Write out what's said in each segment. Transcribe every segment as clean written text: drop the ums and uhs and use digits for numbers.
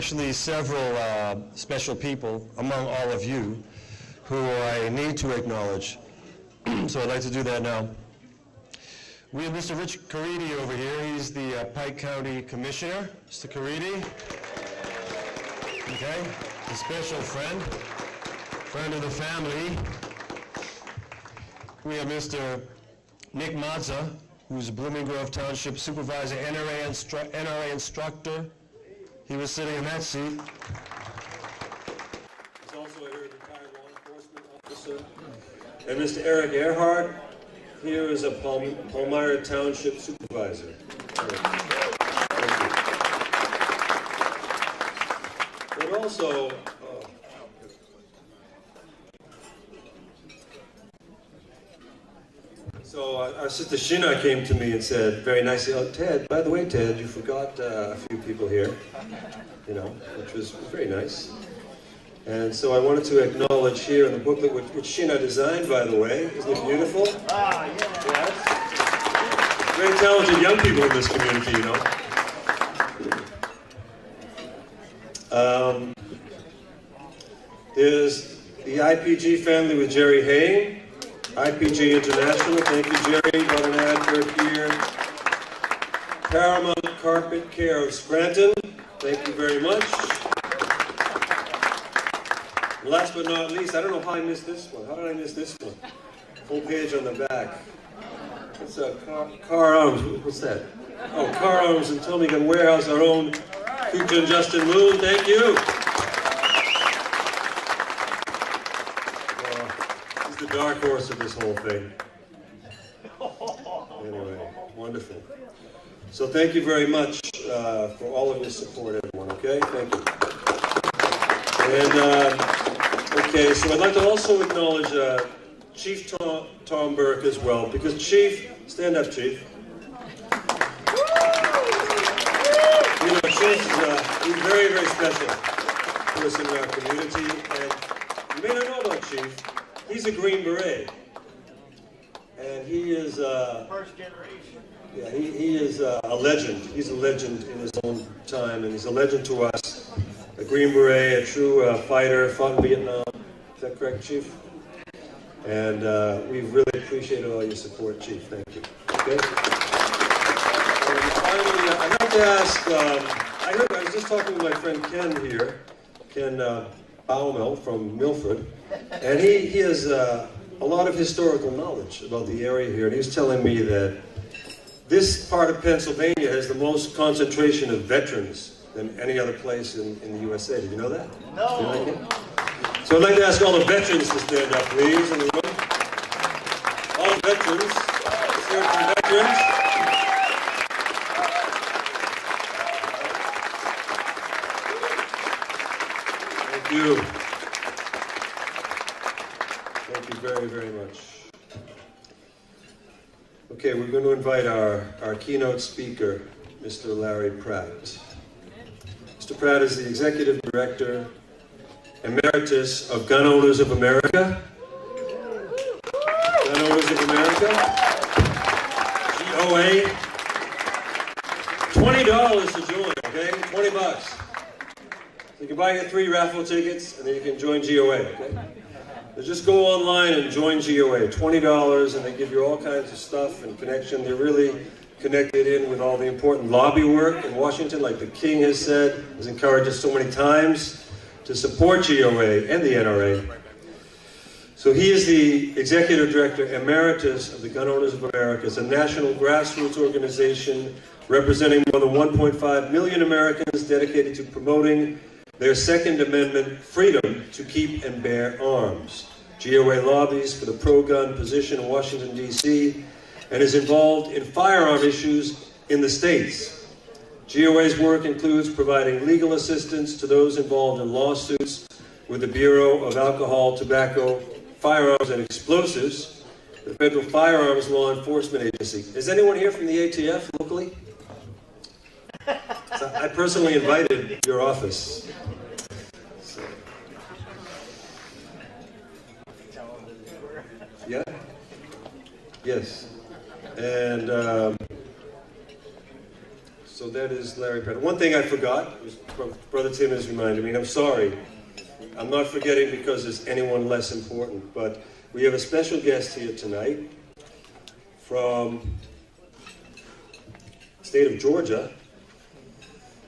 actually several special people among all of you who I need to acknowledge. So I'd like to do that now. We have Mr. Rich Caridi over here. He's the Pike County Commissioner. Mr. Caridi. Okay, a special friend of the family. We have Mr. Nick Mazza, who's Blooming Grove Township Supervisor, NRA instructor. He was sitting in that seat. He's also a retired law enforcement officer. And Mr. Eric Earhart, here is a Palmyra Township Supervisor. But also, so our sister Sheena came to me and said very nicely, "Oh, Ted, by the way, Ted, you forgot a few people here," you know, which was very nice. And so I wanted to acknowledge here in the booklet, which Sheena designed, by the way. Isn't it beautiful? Ah, yes. Very talented young people in this community, you know. There's the IPG family with Jerry Hay. IPG International, thank you, Jerry. Got an ad for it here. Paramount Carpet Care of Scranton, thank you very much. Last but not least, I don't know how I missed this one. How did I miss this one? Full page on the back. It's Car Arms. What's that? Oh, Car Arms and Tommy Gun Warehouse, our own Kucha and Justin Moon. Thank you. He's the dark horse of this whole thing. Anyway, wonderful. So thank you very much for all of your support, everyone. Okay, thank you. And okay, so I'd like to also acknowledge Chief Tom Burke as well, because Chief, stand up, Chief. You know, Chief is he's a very, very special person in our community, and you may not know about Chief. He's a Green Beret, and he is first generation. Yeah, he is a legend. He's a legend in his own time, and he's a legend to us. A Green Beret, a true fighter, fought in Vietnam. Is that correct, Chief? And we've really appreciated all your support, Chief. Thank you. Okay. And finally, I'd like to ask, I was just talking with my friend Ken here, Ken Baumel from Milford, and he has a lot of historical knowledge about the area here, and he was telling me that this part of Pennsylvania has the most concentration of veterans than any other place in the USA. Did you know that? No. You know that? So I'd like to ask all the veterans to stand up, please, in the room. All the veterans. Let's hear it from veterans. Thank you. Thank you very, very much. Okay, we're going to invite our keynote speaker, Mr. Larry Pratt. Mr. Pratt is the Executive Director Emeritus of Gun Owners of America. Gun Owners of America. GOA. $20 to join, okay? $20. So you can buy your 3 raffle tickets, and then you can join GOA, okay? So just go online and join GOA. $20, and they give you all kinds of stuff and connection. They're really connected in with all the important lobby work in Washington, like the King has said, has encouraged us so many times to support GOA and the NRA. So he is the Executive Director Emeritus of the Gun Owners of America. It's a national grassroots organization representing more than 1.5 million Americans dedicated to promoting their Second Amendment freedom to keep and bear arms. GOA lobbies for the pro-gun position in Washington, D.C., and is involved in firearm issues in the states. GOA's work includes providing legal assistance to those involved in lawsuits with the Bureau of Alcohol, Tobacco, Firearms, and Explosives, the Federal Firearms Law Enforcement Agency. Is anyone here from the ATF locally? So I personally invited your office. So. Yeah? Yes. And So that is Larry Pratt. One thing I forgot, Brother Tim has reminded me, and I'm sorry. I'm not forgetting because there's anyone less important, but we have a special guest here tonight from the state of Georgia.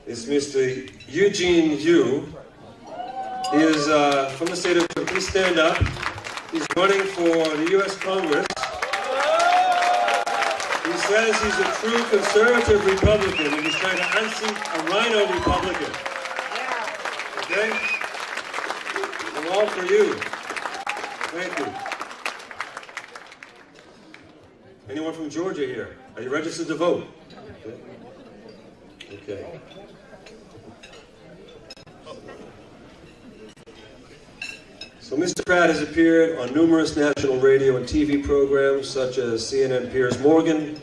It's Mr. Eugene Yu. He is from the state of Georgia. Please stand up. He's running for the U.S. Congress. He says he's a true conservative Republican, and he's trying to unseat a rhino Republican. Okay? And all for you. Thank you. Anyone from Georgia here? Are you registered to vote? Okay. So Mr. Pratt has appeared on numerous national radio and TV programs such as CNN Piers Morgan,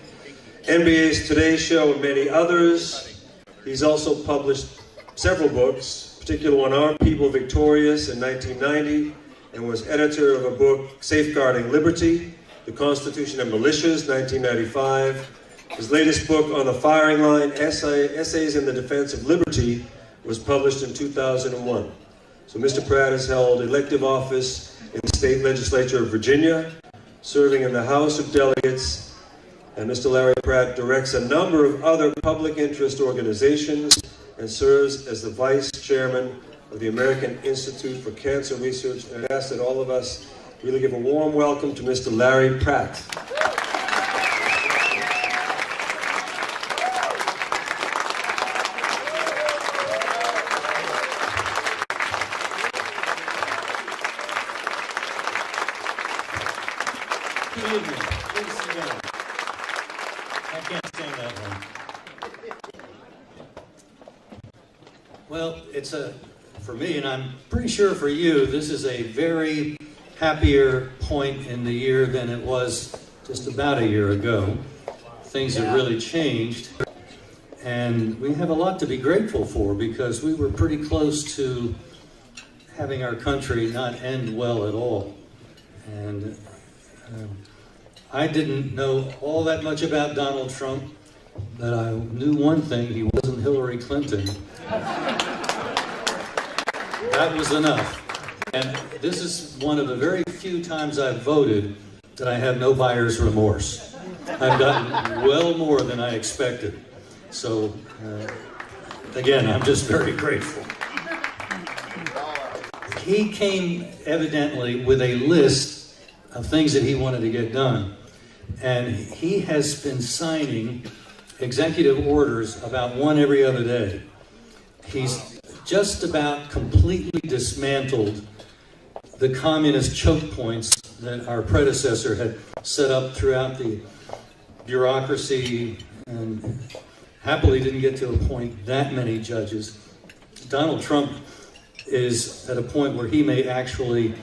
NBA's Today Show, and many others. He's also published several books, particularly on Armed People Victorious in 1990, and was editor of a book, Safeguarding Liberty, The Constitution and Militias, 1995. His latest book, On the Firing Line, Essays in the Defense of Liberty, was published in 2001. So Mr. Pratt has held elective office in the state legislature of Virginia, serving in the House of Delegates, and Mr. Larry Pratt directs a number of other public interest organizations and serves as the vice chairman of the American Institute for Cancer Research. And I ask that all of us really give a warm welcome to Mr. Larry Pratt. Good evening. Good to see you. I can't stand that one. Well, it's for me, and I'm pretty sure for you, this is a very happier point in the year than it was just about a year ago. Things have really changed, and we have a lot to be grateful for because we were pretty close to having our country not end well at all. And I didn't know all that much about Donald Trump, but I knew one thing: he wasn't Hillary Clinton. That was enough. And this is one of the very few times I've voted that I have no buyer's remorse. I've gotten well more than I expected. So, again, I'm just very grateful. He came evidently with a list of things that he wanted to get done. And he has been signing executive orders about one every other day. He's just about completely dismantled the communist choke points that our predecessor had set up throughout the bureaucracy, and happily didn't get to appoint that many judges. Donald Trump is at a point where he may actually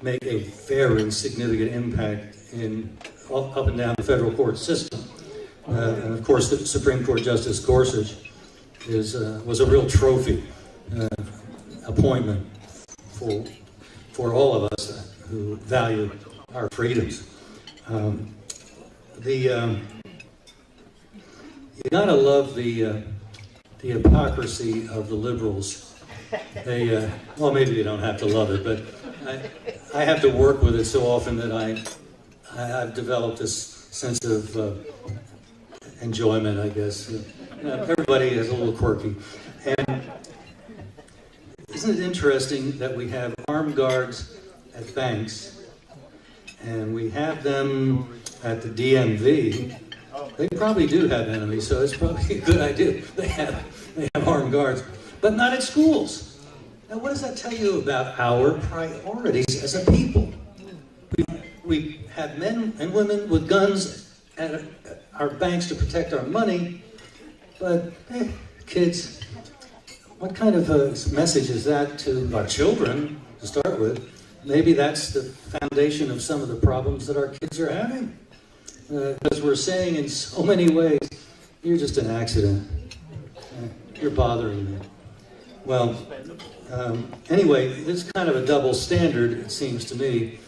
make a very significant impact in up and down the federal court system. And of course, the Supreme Court Justice Gorsuch was a real trophy appointment for all of us who value our freedoms. You gotta love the hypocrisy of the liberals. They, well, maybe you don't have to love it, but I have to work with it so often that I've developed this sense of enjoyment, I guess. Everybody is a little quirky. And isn't it interesting that we have armed guards at banks, and we have them at the DMV? They probably do have enemies, so it's probably a good idea. They have armed guards, but not at schools. Now, what does that tell you about our priorities as a people? We have men and women with guns at our banks to protect our money, but kids, what kind of a message is that to our children to start with? Maybe that's the foundation of some of the problems that our kids are having. Because we're saying in so many ways, you're just an accident. You're bothering me. Well, anyway, it's kind of a double standard, it seems to me.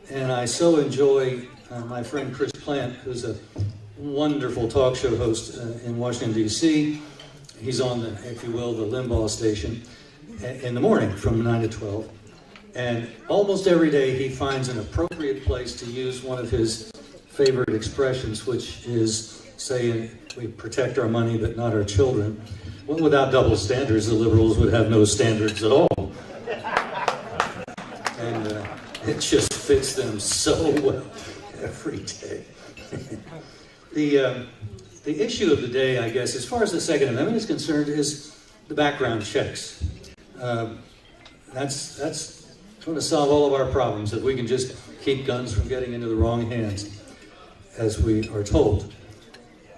And I so enjoy my friend Chris Plant, who's a wonderful talk show host in Washington, D.C., he's on the, if you will, the Limbaugh station in the morning from 9 to 12. And almost every day he finds an appropriate place to use one of his favorite expressions, which is saying, we protect our money but not our children. Well, without double standards, the liberals would have no standards at all. And it just fits them so well every day. The issue of the day, I guess, as far as the Second Amendment is concerned, is the background checks. That's going to solve all of our problems if we can just keep guns from getting into the wrong hands, as we are told.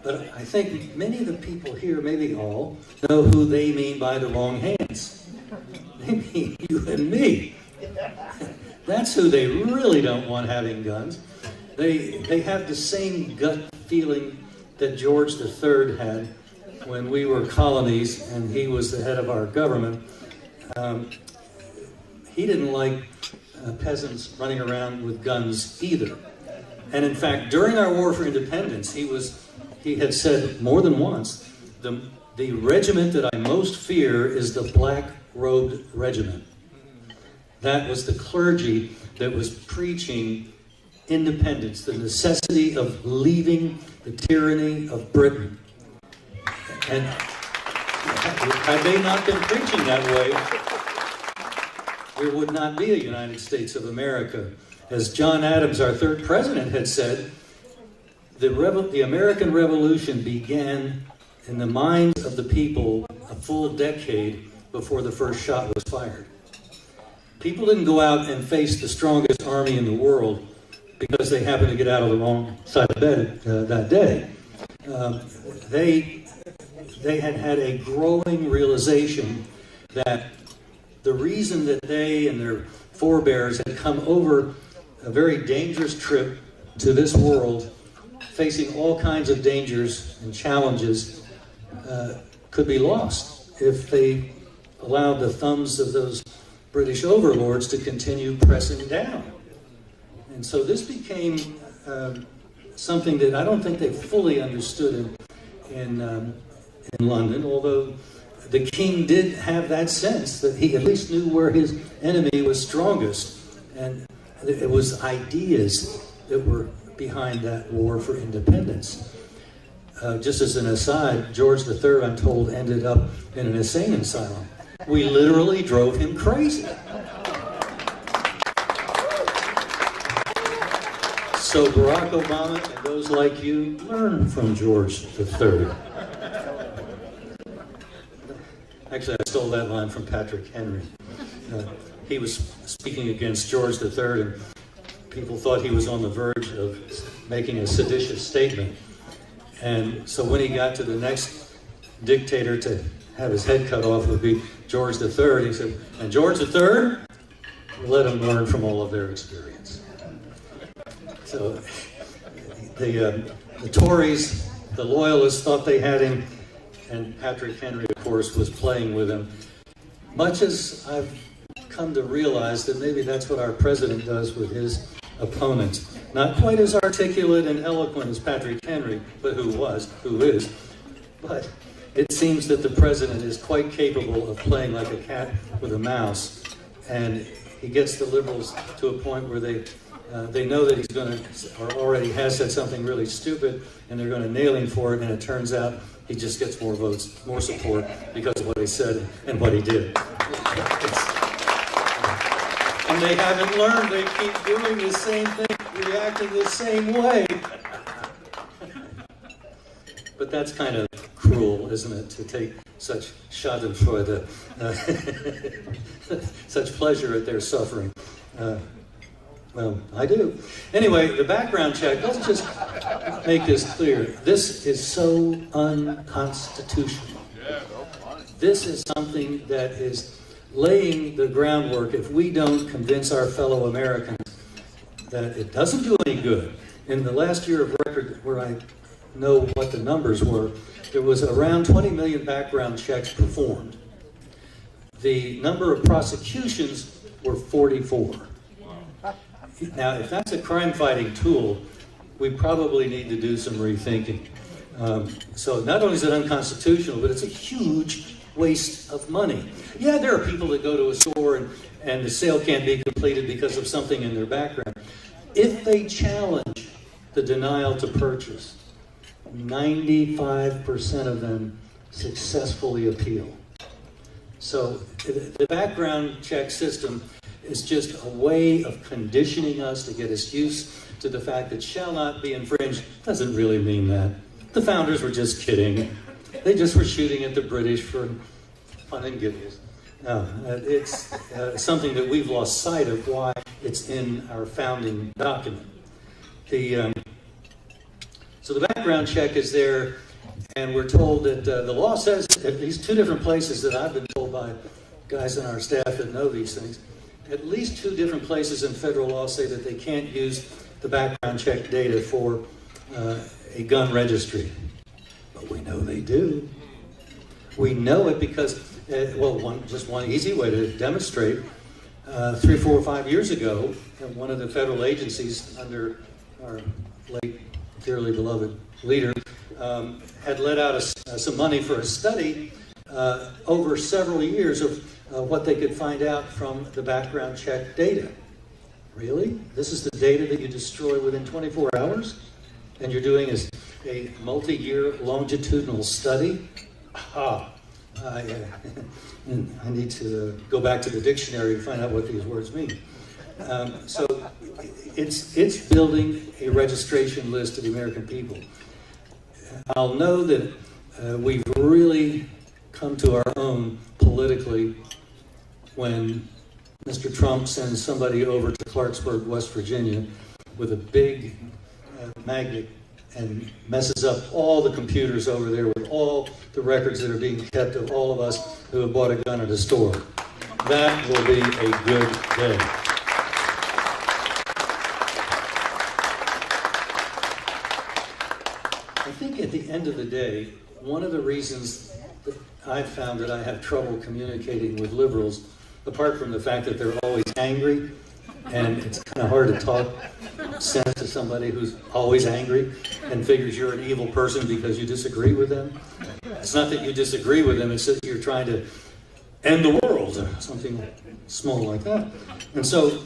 But I think many of the people here, maybe all, know who they mean by the wrong hands. They mean you and me. That's who they really don't want having guns. They have the same gut feeling that George III had when we were colonies and he was the head of our government. He didn't like peasants running around with guns either. And in fact, during our war for independence, he had said more than once, the regiment that I most fear is the black-robed regiment. That was the clergy that was preaching independence, the necessity of leaving the tyranny of Britain. And had they not been preaching that way, there would not be a United States of America. As John Adams, our third president, had said, the American Revolution began in the minds of the people a full decade before the first shot was fired. People didn't go out and face the strongest army in the world because they happened to get out of the wrong side of bed that day. They had had a growing realization that the reason that they and their forebears had come over a very dangerous trip to this world, facing all kinds of dangers and challenges, could be lost if they allowed the thumbs of those British overlords to continue pressing down. And so this became something that I don't think they fully understood in London, although the king did have that sense that he at least knew where his enemy was strongest. And it was ideas that were behind that war for independence. Just as an aside, George III, I'm told, ended up in an insane asylum. We literally drove him crazy. So Barack Obama and those like you, learn from George III. Actually, I stole that line from Patrick Henry. He was speaking against George III, and people thought he was on the verge of making a seditious statement. And so when he got to the next dictator to have his head cut off would be George III, he said, and George III, let them learn from all of their experience. So the Tories, the Loyalists thought they had him, and Patrick Henry, of course, was playing with him. Much as I've come to realize that maybe that's what our president does with his opponents. Not quite as articulate and eloquent as Patrick Henry, but who is. But it seems that the president is quite capable of playing like a cat with a mouse, and he gets the liberals to a point where they know that he's going to, or already has said something really stupid, and they're going to nail him for it, and it turns out he just gets more votes, more support because of what he said and what he did. And they haven't learned. They keep doing the same thing, reacting the same way. But that's kind of cruel, isn't it, to take such schadenfreude, such pleasure at their suffering. Well, I do. Anyway, the background check, let's just make this clear. This is so unconstitutional. This is something that is laying the groundwork, if we don't convince our fellow Americans that it doesn't do any good. In the last year of record, where I know what the numbers were, there was around 20 million background checks performed. The number of prosecutions were 44. Now, if that's a crime-fighting tool, we probably need to do some rethinking. So not only is it unconstitutional, but it's a huge waste of money. Yeah, there are people that go to a store and the sale can't be completed because of something in their background. If they challenge the denial to purchase, 95% of them successfully appeal. So the background check system is just a way of conditioning us to get us used to the fact that shall not be infringed doesn't really mean that. The founders were just kidding. They just were shooting at the British for fun and giggles. No, it's something that we've lost sight of why it's in our founding document. So the background check is there, and we're told that the law says, at least two different places that I've been told by guys on our staff that know these things, at least two different places in federal law say that they can't use the background check data for a gun registry. But we know they do. We know it because, just one easy way to demonstrate, 3, 4, or 5 years ago, one of the federal agencies under our late, dearly beloved leader had let out some money for a study over several years of what they could find out from the background check data. Really? This is the data that you destroy within 24 hours? And you're doing a multi-year longitudinal study? I need to go back to the dictionary to find out what these words mean. So it's building a registration list of the American people. I'll know that we've really come to our own politically when Mr. Trump sends somebody over to Clarksburg, West Virginia with a big magnet and messes up all the computers over there with all the records that are being kept of all of us who have bought a gun at a store. That will be a good day. I think at the end of the day, one of the reasons that I've found that I have trouble communicating with liberals, apart from the fact that they're always angry, and it's kind of hard to talk sense to somebody who's always angry and figures you're an evil person because you disagree with them. It's not that you disagree with them, it's that you're trying to end the world or something small like that. And so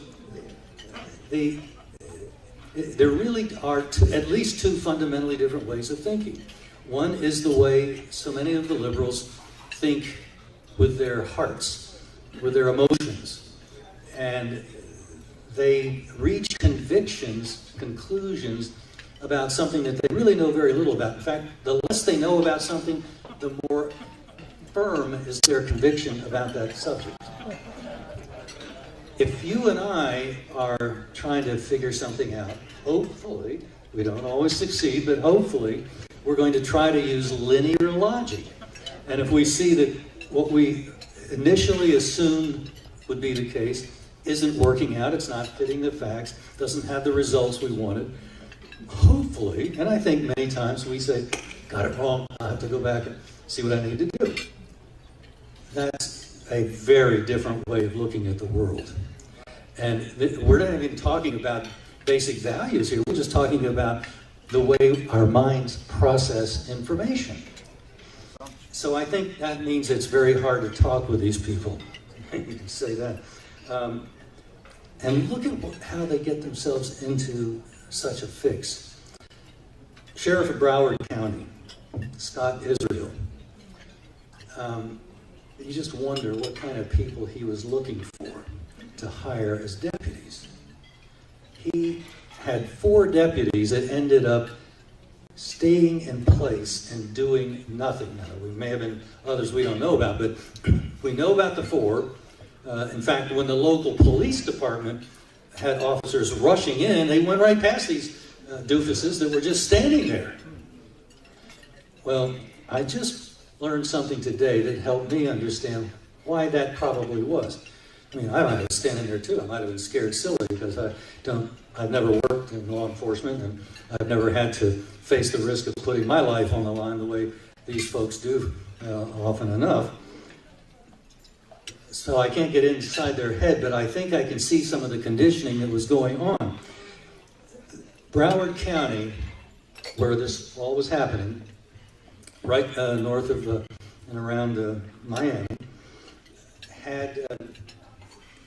there really are at least two fundamentally different ways of thinking. One is the way so many of the liberals think with their hearts, with their emotions, and they reach conclusions about something that they really know very little about. In fact, the less they know about something, the more firm is their conviction about that subject. If you and I are trying to figure something out, hopefully, we don't always succeed, but hopefully, we're going to try to use linear logic. And if we see that what we initially assumed would be the case isn't working out, it's not fitting the facts, doesn't have the results we wanted, hopefully, and I think many times we say, got it wrong, I'll have to go back and see what I need to do. That's a very different way of looking at the world. And we're not even talking about basic values here, we're just talking about the way our minds process information. So I think that means it's very hard to talk with these people. You can say that. And look at how they get themselves into such a fix. Sheriff of Broward County, Scott Israel, you just wonder what kind of people he was looking for to hire as deputies. He had 4 deputies that ended up staying in place and doing nothing. Now, there may have been others we don't know about, but we know about the 4. In fact, when the local police department had officers rushing in, they went right past these doofuses that were just standing there. Well, I just learned something today that helped me understand why that probably was. I mean, I might have been standing there too. I might have been scared silly because I've never worked in law enforcement and I've never had to face the risk of putting my life on the line the way these folks do often enough. So I can't get inside their head, but I think I can see some of the conditioning that was going on. Broward County, where this all was happening, right north of and around Miami, had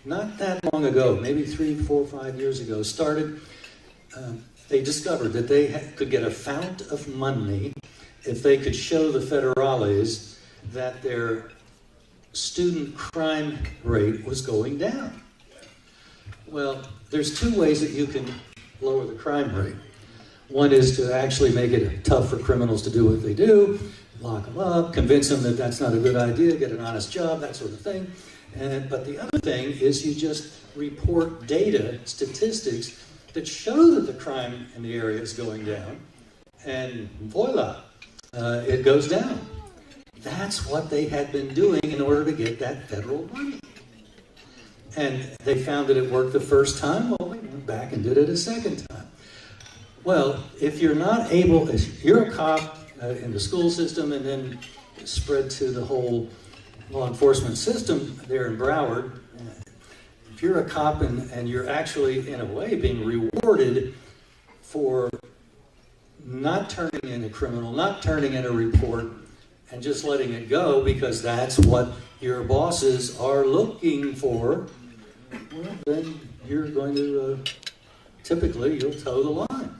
not that long ago, maybe 3, 4, 5 years ago, they discovered that they could get a fount of money if they could show the federales that their student crime rate was going down. Well, there's 2 ways that you can lower the crime rate. One is to actually make it tough for criminals to do what they do, lock them up, convince them that that's not a good idea, get an honest job, that sort of thing. But the other thing is you just report data, statistics, that show that the crime in the area is going down, and voila, it goes down. That's what they had been doing in order to get that federal money. And they found that it worked the first time, well, they went back and did it a second time. Well, if you're not able, if you're a cop in the school system and then spread to the whole law enforcement system there in Broward, if you're a cop and you're actually, in a way, being rewarded for not turning in a criminal, not turning in a report, and just letting it go because that's what your bosses are looking for, well, then you're going to, typically, you'll toe the line.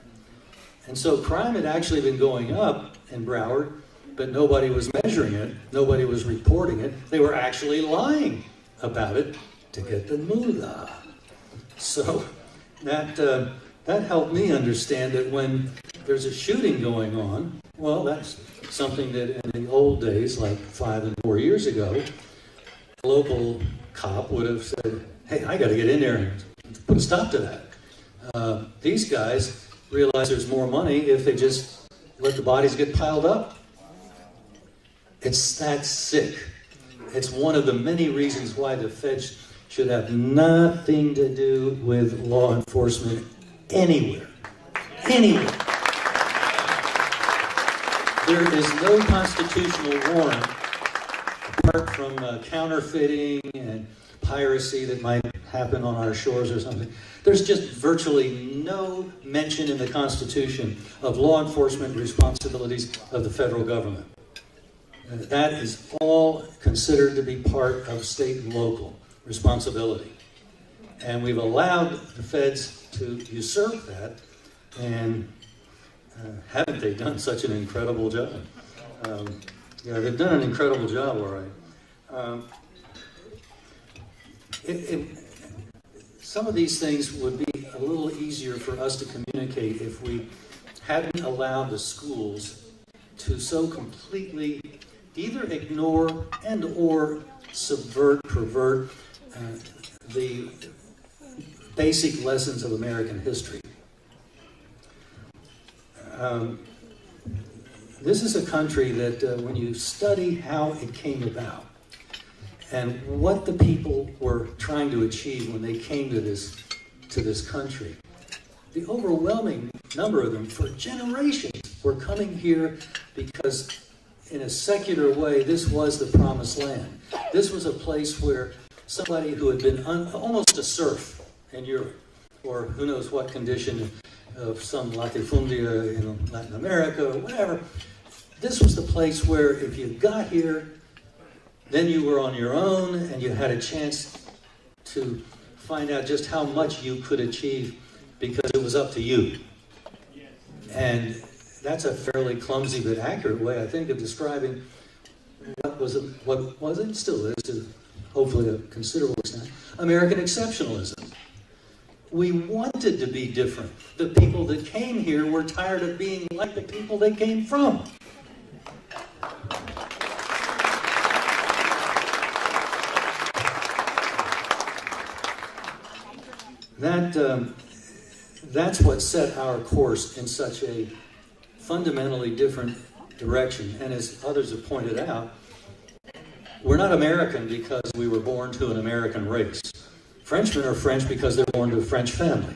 And so crime had actually been going up in Broward, but nobody was measuring it, nobody was reporting it. They were actually lying about it to get the moolah. So that helped me understand that when there's a shooting going on, well, that's something that in the old days, like 5 and 4 years ago, a local cop would have said, hey, I got to get in there and put a stop to that. These guys realize there's more money if they just let the bodies get piled up. It's that sick. It's one of the many reasons why the feds should have nothing to do with law enforcement anywhere. Anywhere. There is no constitutional warrant apart from counterfeiting and piracy that might happen on our shores or something. There's just virtually no mention in the Constitution of law enforcement responsibilities of the federal government. That is all considered to be part of state and local responsibility. And we've allowed the feds to usurp that, and haven't they done such an incredible job? Yeah, they've done an incredible job, all right. Some of these things would be a little easier for us to communicate if we hadn't allowed the schools to so completely either ignore and or subvert, pervert the basic lessons of American history. This is a country that when you study how it came about and what the people were trying to achieve when they came to this country, the overwhelming number of them for generations were coming here because in a secular way, this was the promised land. This was a place where somebody who had been almost a serf in Europe, or who knows what condition of some latifundia in Latin America or whatever, this was the place where if you got here, then you were on your own and you had a chance to find out just how much you could achieve because it was up to you. And that's a fairly clumsy but accurate way, I think, of describing what was it, still is, to hopefully a considerable extent, American exceptionalism. We wanted to be different. The people that came here were tired of being like the people they came from. That's what set our course in such a fundamentally different direction. And as others have pointed out, we're not American because we were born to an American race. Frenchmen are French because they're born to a French family.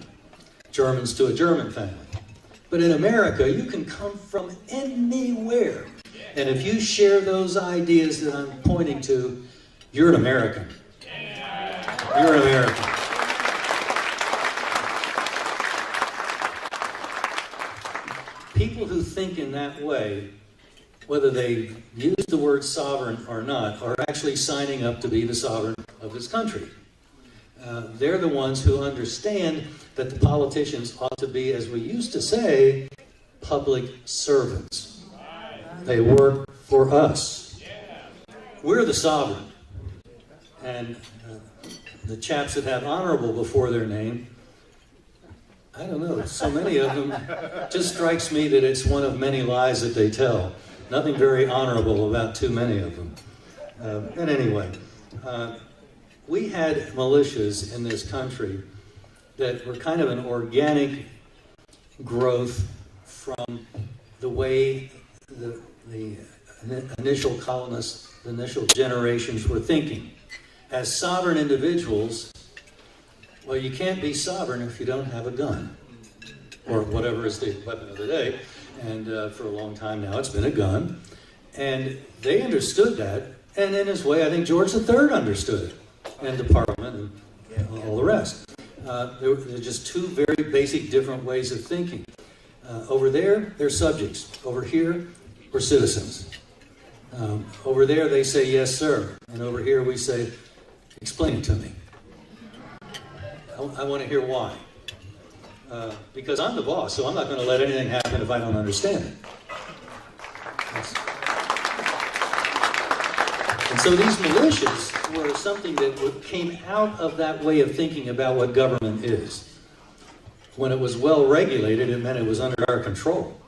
Germans to a German family. But in America, you can come from anywhere. And if you share those ideas that I'm pointing to, you're an American. You're an American. People who think in that way, whether they use the word sovereign or not, are actually signing up to be the sovereign of this country. They're the ones who understand that the politicians ought to be, as we used to say, public servants. They work for us. We're the sovereign. And the chaps that have honorable before their name, I don't know, so many of them, just strikes me that it's one of many lies that they tell. Nothing very honorable about too many of them. And anyway, we had militias in this country that were kind of an organic growth from the way the initial colonists, the initial generations were thinking. As sovereign individuals, well, you can't be sovereign if you don't have a gun, or whatever is the weapon of the day. And for a long time now, it's been a gun. And they understood that. And in his way, I think George III understood it, and the Parliament and all the rest. There were just two very basic different ways of thinking. Over there, they're subjects. Over here, we're citizens. Over there, they say, yes, sir. And over here, we say, explain it to me. I want to hear why. Because I'm the boss, so I'm not going to let anything happen if I don't understand it. And so these militias were something that came out of that way of thinking about what government is. When it was well regulated, it meant it was under our control,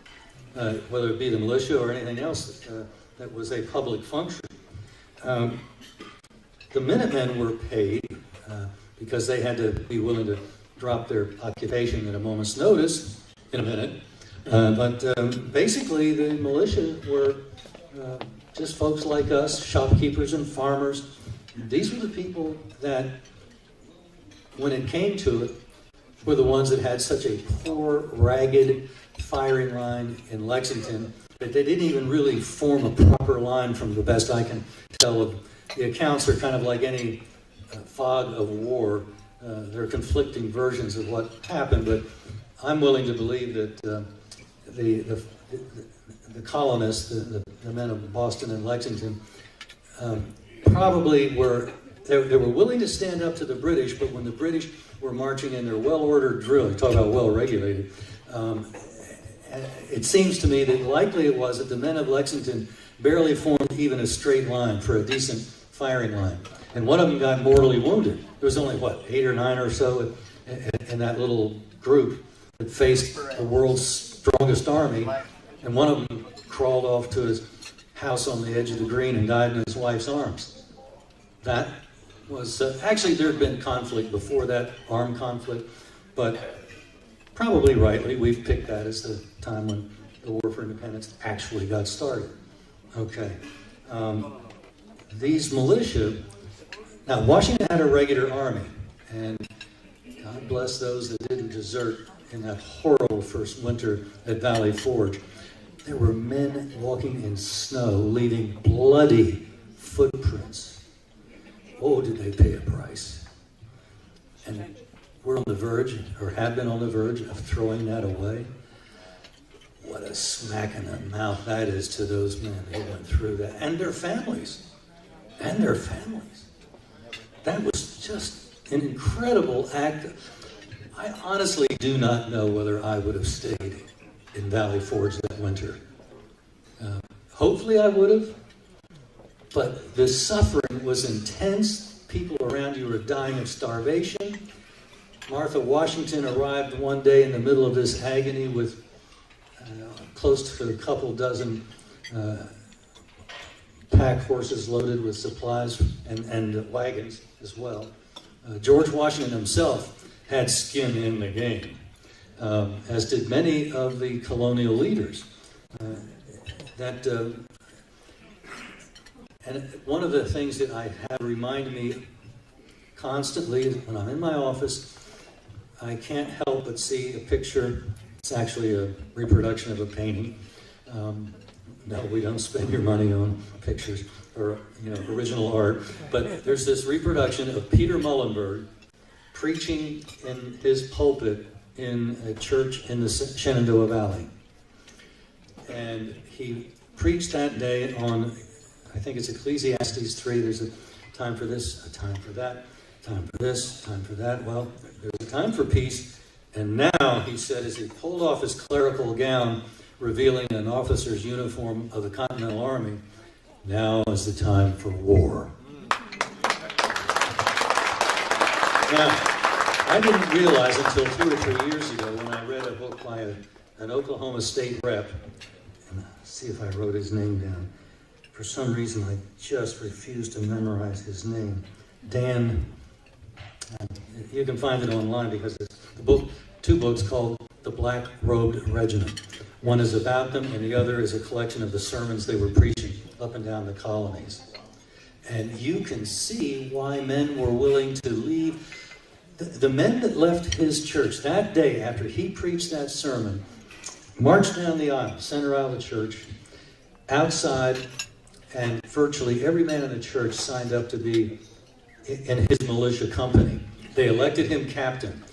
whether it be the militia or anything else that was a public function. The Minutemen were paid because they had to be willing to drop their occupation at a moment's notice in a minute. But basically, the militia were just folks like us, shopkeepers and farmers. These were the people that, when it came to it, were the ones that had such a poor, ragged firing line in Lexington that they didn't even really form a proper line, from the best I can tell. The accounts are kind of like any fog of war. There are conflicting versions of what happened, but I'm willing to believe that the colonists, the men of Boston and Lexington, probably were willing to stand up to the British, but when the British were marching in their well-ordered drill, you talk about well-regulated, it seems to me that likely it was that the men of Lexington barely formed even a straight line for a decent firing line. And one of them got mortally wounded. There was only, 8 or 9 or so in that little group that faced the world's strongest army. And one of them crawled off to his house on the edge of the green and died in his wife's arms. That was, actually there had been conflict before that, armed conflict, but probably rightly, we've picked that as the time when the War for Independence actually got started. Okay. These militia, now Washington had a regular army, and God bless those that didn't desert in that horrible first winter at Valley Forge. There were men walking in snow, leaving bloody footprints. Oh, did they pay a price? And we're on the verge, or have been on the verge, of throwing that away. What a smack in the mouth that is to those men who went through that, and their families. And their families. That was just an incredible act. I honestly do not know whether I would have stayed in Valley Forge that winter. Hopefully I would have, but the suffering was intense. People around you were dying of starvation. Martha Washington arrived one day in the middle of this agony with close to a couple dozen pack horses loaded with supplies and wagons as well. George Washington himself had skin in the game, as did many of the colonial leaders. And one of the things that I have remind me constantly is when I'm in my office, I can't help but see a picture. It's actually a reproduction of a painting. No, we don't spend your money on pictures or original art. But there's this reproduction of Peter Muhlenberg preaching in his pulpit in a church in the Shenandoah Valley. And he preached that day on, I think it's Ecclesiastes 3, there's a time for this, a time for that, time for this, time for that. Well, there's a time for peace, and now, he said, as he pulled off his clerical gown, revealing an officer's uniform of the Continental Army, now is the time for war. Now, I didn't realize until 2 or 3 years ago when I read a book by an Oklahoma State rep, and see if I wrote his name down. For some reason, I just refused to memorize his name. Dan, you can find it online because it's the book, 2 books called The Black Robed Regiment. One is about them, and the other is a collection of the sermons they were preaching up and down the colonies. And you can see why men were willing to leave. The men that left his church that day after he preached that sermon marched down the aisle, center aisle of the church, outside, and virtually every man in the church signed up to be in his militia company. They elected him captain.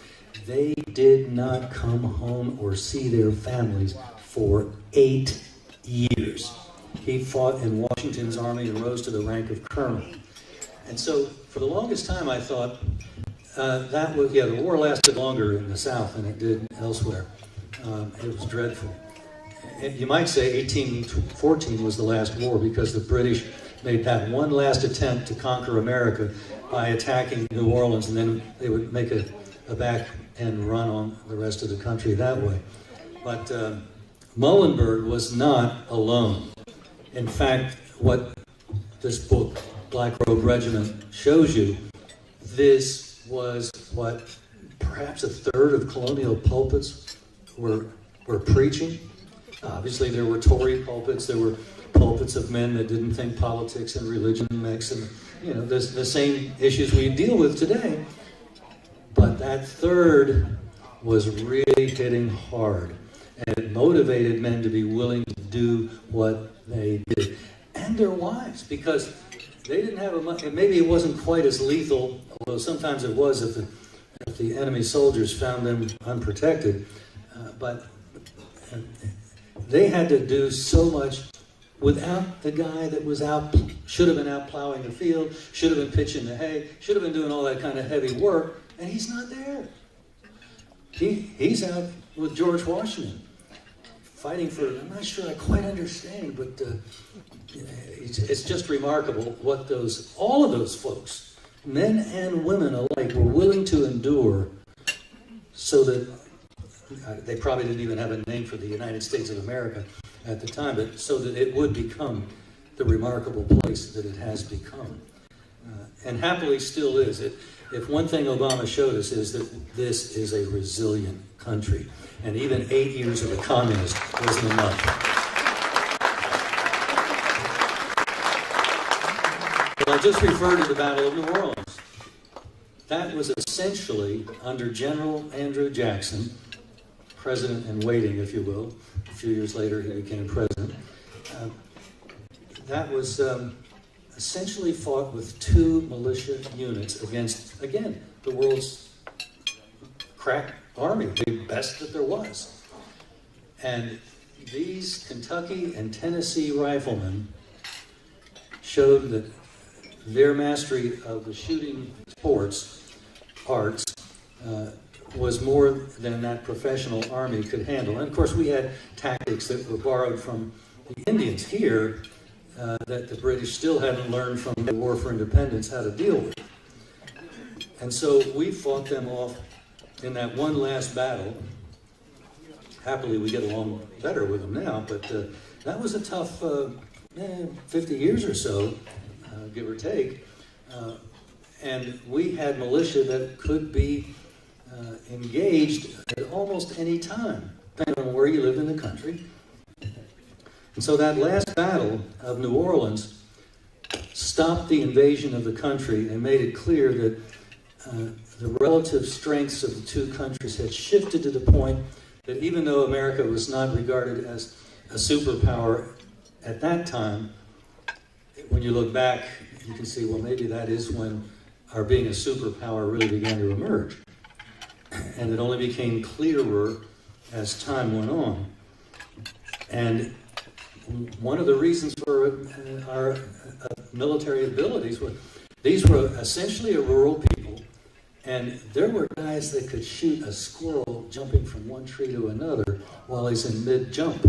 They did not come home or see their families for 8 years. He fought in Washington's army and rose to the rank of colonel. And so, for the longest time, I thought the war lasted longer in the South than it did elsewhere. It was dreadful. And you might say 1814 was the last war because the British made that one last attempt to conquer America by attacking New Orleans, and then they would make a back end run on the rest of the country that way. But Muhlenberg was not alone. In fact, what this book, Black Robe Regiment, shows you, this was what perhaps a third of colonial pulpits were preaching. Obviously, there were Tory pulpits. There were pulpits of men that didn't think politics and religion mix, and there's the same issues we deal with today. But that third was really hitting hard, and it motivated men to be willing to do what they did, and their wives, because they didn't have maybe it wasn't quite as lethal, although sometimes it was if the enemy soldiers found them unprotected, but they had to do so much without the guy that was out, should have been out plowing the field, should have been pitching the hay, should have been doing all that kind of heavy work, and he's not there. He's out with George Washington, fighting for, I'm not sure I quite understand, but it's just remarkable what all of those folks, men and women alike, were willing to endure so that they probably didn't even have a name for the United States of America at the time, but so that it would become the remarkable place that it has become. And happily still is. If one thing Obama showed us is that this is a resilient country. And even 8 years of a communist wasn't enough. Well, I just referred to the Battle of New Orleans. That was essentially under General Andrew Jackson, president in waiting, if you will. A few years later, he became president. That was essentially fought with 2 militia units against, again, the world's crack army, the best that there was. And these Kentucky and Tennessee riflemen showed that their mastery of the shooting arts, was more than that professional army could handle. And of course, we had tactics that were borrowed from the Indians here that the British still hadn't learned from the War for Independence how to deal with. And so we fought them off in that one last battle. Happily, we get along better with them now, but that was a tough 50 years or so, give or take. And we had militia that could be engaged at almost any time, depending on where you lived in the country. And so that last battle of New Orleans stopped the invasion of the country and made it clear that the relative strengths of the 2 countries had shifted to the point that even though America was not regarded as a superpower at that time, when you look back, you can see, well, maybe that is when our being a superpower really began to emerge. And it only became clearer as time went on. And one of the reasons for our military abilities was these were essentially a rural people, and there were guys that could shoot a squirrel jumping from one tree to another while he's in mid-jump.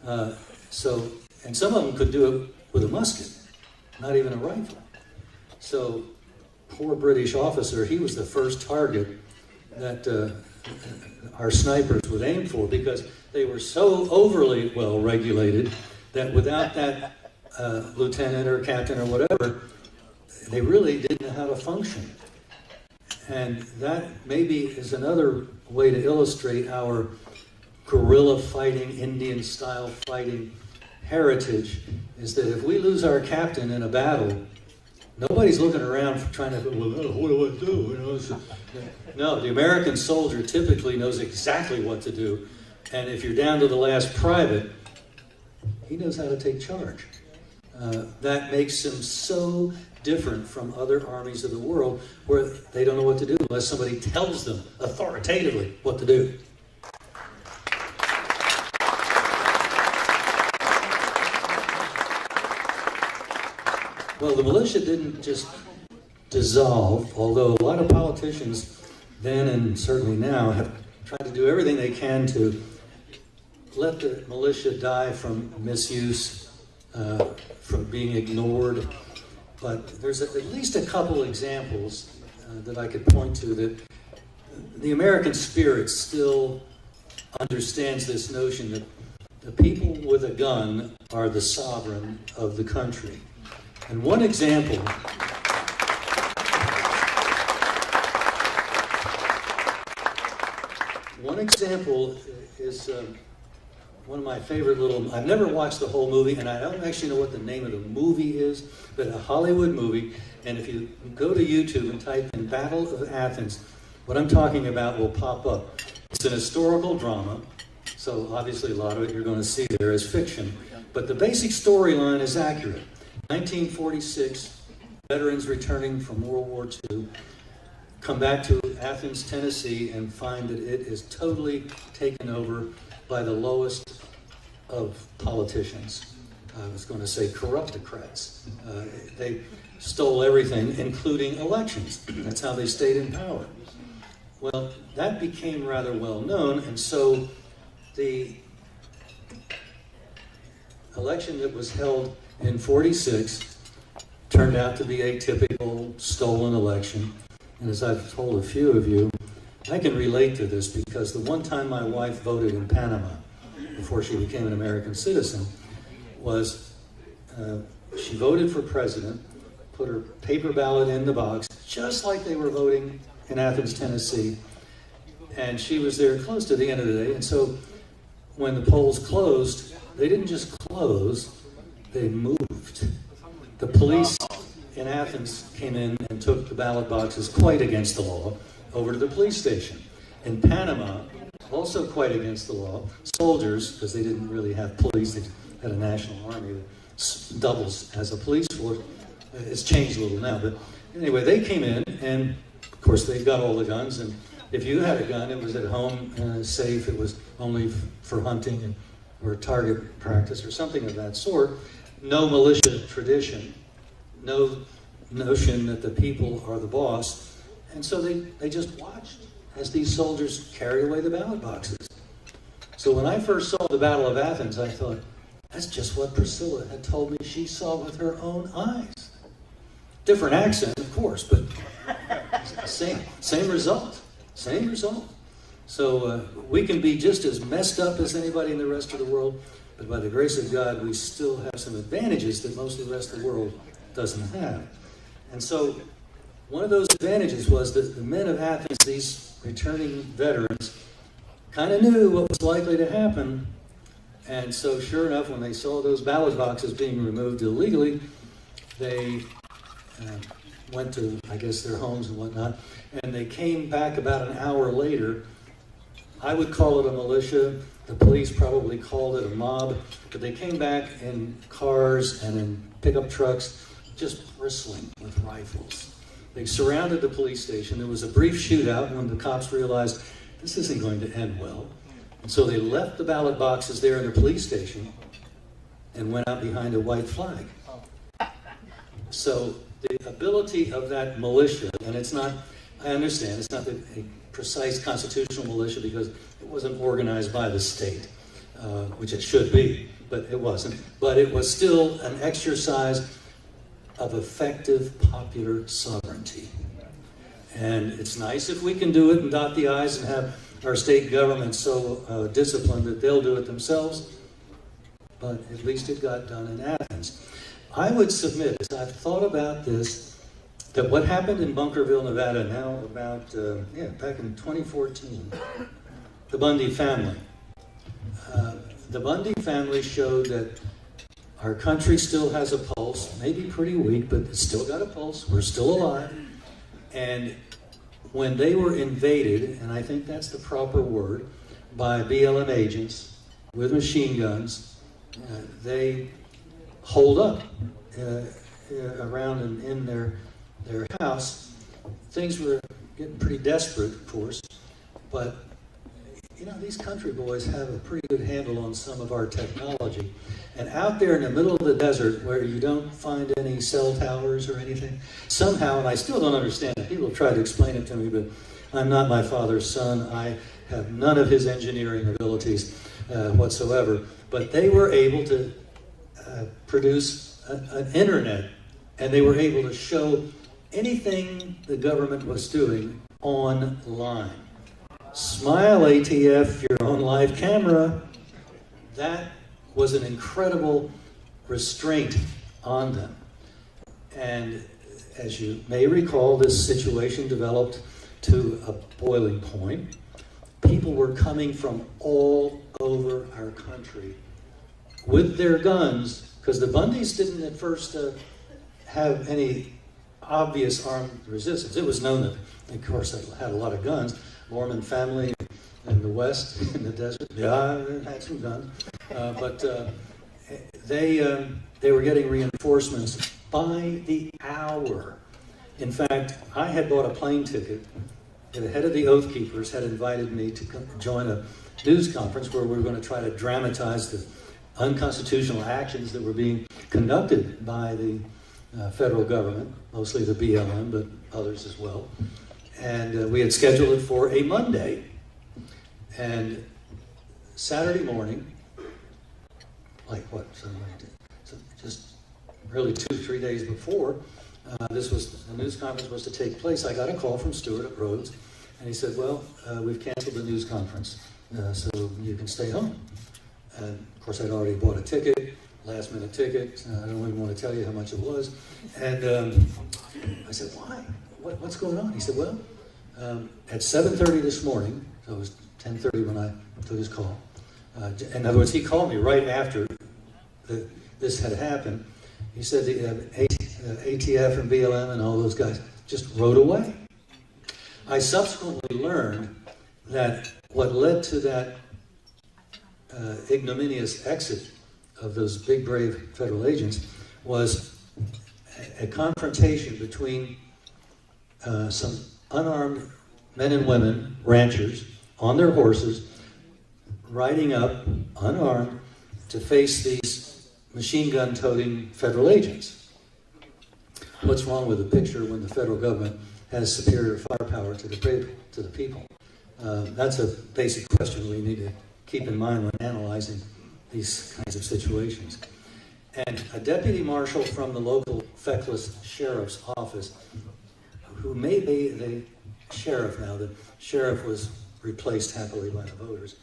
And some of them could do it with a musket, not even a rifle. So, poor British officer, he was the first target that our snipers would aim for, because they were so overly well regulated that without that lieutenant or captain or whatever, they really didn't know how to function. And that maybe is another way to illustrate our guerrilla fighting, Indian style fighting heritage, is that if we lose our captain in a battle, nobody's looking around for trying to, well, what do I do? You know, no, the American soldier typically knows exactly what to do. And if you're down to the last private, he knows how to take charge. That makes him so different from other armies of the world, where they don't know what to do unless somebody tells them authoritatively what to do. Well, the militia didn't just dissolve, although a lot of politicians then and certainly now have tried to do everything they can to let the militia die from misuse, from being ignored. But there's at least a couple examples that I could point to that the American spirit still understands this notion that the people with a gun are the sovereign of the country. And one example is one of my favorite little, I've never watched the whole movie, and I don't actually know what the name of the movie is, but a Hollywood movie. And if you go to YouTube and type in Battle of Athens, what I'm talking about will pop up. It's an historical drama, so obviously a lot of it you're going to see there is fiction. But the basic storyline is accurate. 1946, veterans returning from World War II come back to Athens, Tennessee, and find that it is totally taken over by the lowest of politicians. I was going to say corruptocrats. They stole everything, including elections. That's how they stayed in power. Well, that became rather well known, and so the election that was held in 46 turned out to be a typical stolen election. And as I've told a few of you, I can relate to this because the one time my wife voted in Panama, before she became an American citizen, was she voted for president, put her paper ballot in the box, just like they were voting in Athens, Tennessee, and she was there close to the end of the day. And so when the polls closed, they didn't just close, they moved. The police in Athens came in and took the ballot boxes, quite against the law, over to the police station. In Panama, also quite against the law, soldiers, because they didn't really have police, they had a national army that doubles as a police force. It's changed a little now, but anyway, they came in, and of course they got all the guns, and if you had a gun, it was at home, safe, it was only for hunting or target practice or something of that sort. No militia tradition, no notion that the people are the boss, and so they just watched as these soldiers carried away the ballot boxes. So when I first saw the Battle of Athens, I thought, that's just what Priscilla had told me she saw with her own eyes. Different accent, of course, but same result. Same result. So we can be just as messed up as anybody in the rest of the world, but by the grace of God, we still have some advantages that most of the rest of the world doesn't have. And so one of those advantages was that the men of Athens, these returning veterans, kind of knew what was likely to happen. And so sure enough, when they saw those ballot boxes being removed illegally, they went to, I guess, their homes and whatnot, and they came back about an hour later. I would call it a militia. The police probably called it a mob, but they came back in cars and in pickup trucks, just bristling with rifles. They surrounded the police station. There was a brief shootout when the cops realized this isn't going to end well. And so they left the ballot boxes there in the police station, and went out behind a white flag. So the ability of that militia, and it's not, I understand, it's not a precise constitutional militia because it wasn't organized by the state, which it should be, but it wasn't. But it was still an exercise of effective popular sovereignty. And it's nice if we can do it and dot the I's and have our state government so disciplined that they'll do it themselves. But at least it got done in Athens. I would submit, as I've thought about this, that what happened in Bunkerville, Nevada, now about, back in 2014, the Bundy family. The Bundy family showed that our country still has a pulse, maybe pretty weak, but it's still got a pulse. We're still alive. And when they were invaded, and I think that's the proper word, by BLM agents with machine guns, they holed up around and in their house. Things were getting pretty desperate, of course, but you know, these country boys have a pretty good handle on some of our technology. And out there in the middle of the desert where you don't find any cell towers or anything, somehow, and I still don't understand it, people have tried to explain it to me, but I'm not my father's son. I have none of his engineering abilities whatsoever. But they were able to produce an internet, and they were able to show anything the government was doing online. Smile, ATF, your own live camera. That was an incredible restraint on them. And as you may recall, this situation developed to a boiling point. People were coming from all over our country with their guns, because the Bundys didn't at first have any obvious armed resistance. It was known that, of course, they had a lot of guns. Mormon family in the West, in the desert, yeah, they had some guns. But they were getting reinforcements by the hour. In fact, I had bought a plane ticket. The head of the Oath Keepers had invited me to join a news conference where we were going to try to dramatize the unconstitutional actions that were being conducted by the federal government, mostly the BLM, but others as well. And we had scheduled it for a Monday. And Saturday morning, like what? So just really 2-3 days before, the news conference was to take place. I got a call from Stewart at Rhodes, and he said, well, we've canceled the news conference, so you can stay home. And of course, I'd already bought a ticket, last minute ticket. I don't even want to tell you how much it was. And I said, why? What's going on? He said, well, at 7:30 this morning, so it was 10:30 when I took his call. In other words, he called me right after this had happened. He said the ATF and BLM and all those guys just rode away. I subsequently learned that what led to that ignominious exit of those big, brave federal agents was a confrontation between some unarmed men and women, ranchers, on their horses, riding up, unarmed, to face these machine gun-toting federal agents. What's wrong with the picture when the federal government has superior firepower to the people? That's a basic question we need to keep in mind when analyzing these kinds of situations. And a deputy marshal from the local feckless sheriff's office, who may be the sheriff now, the sheriff was replaced happily by the voters,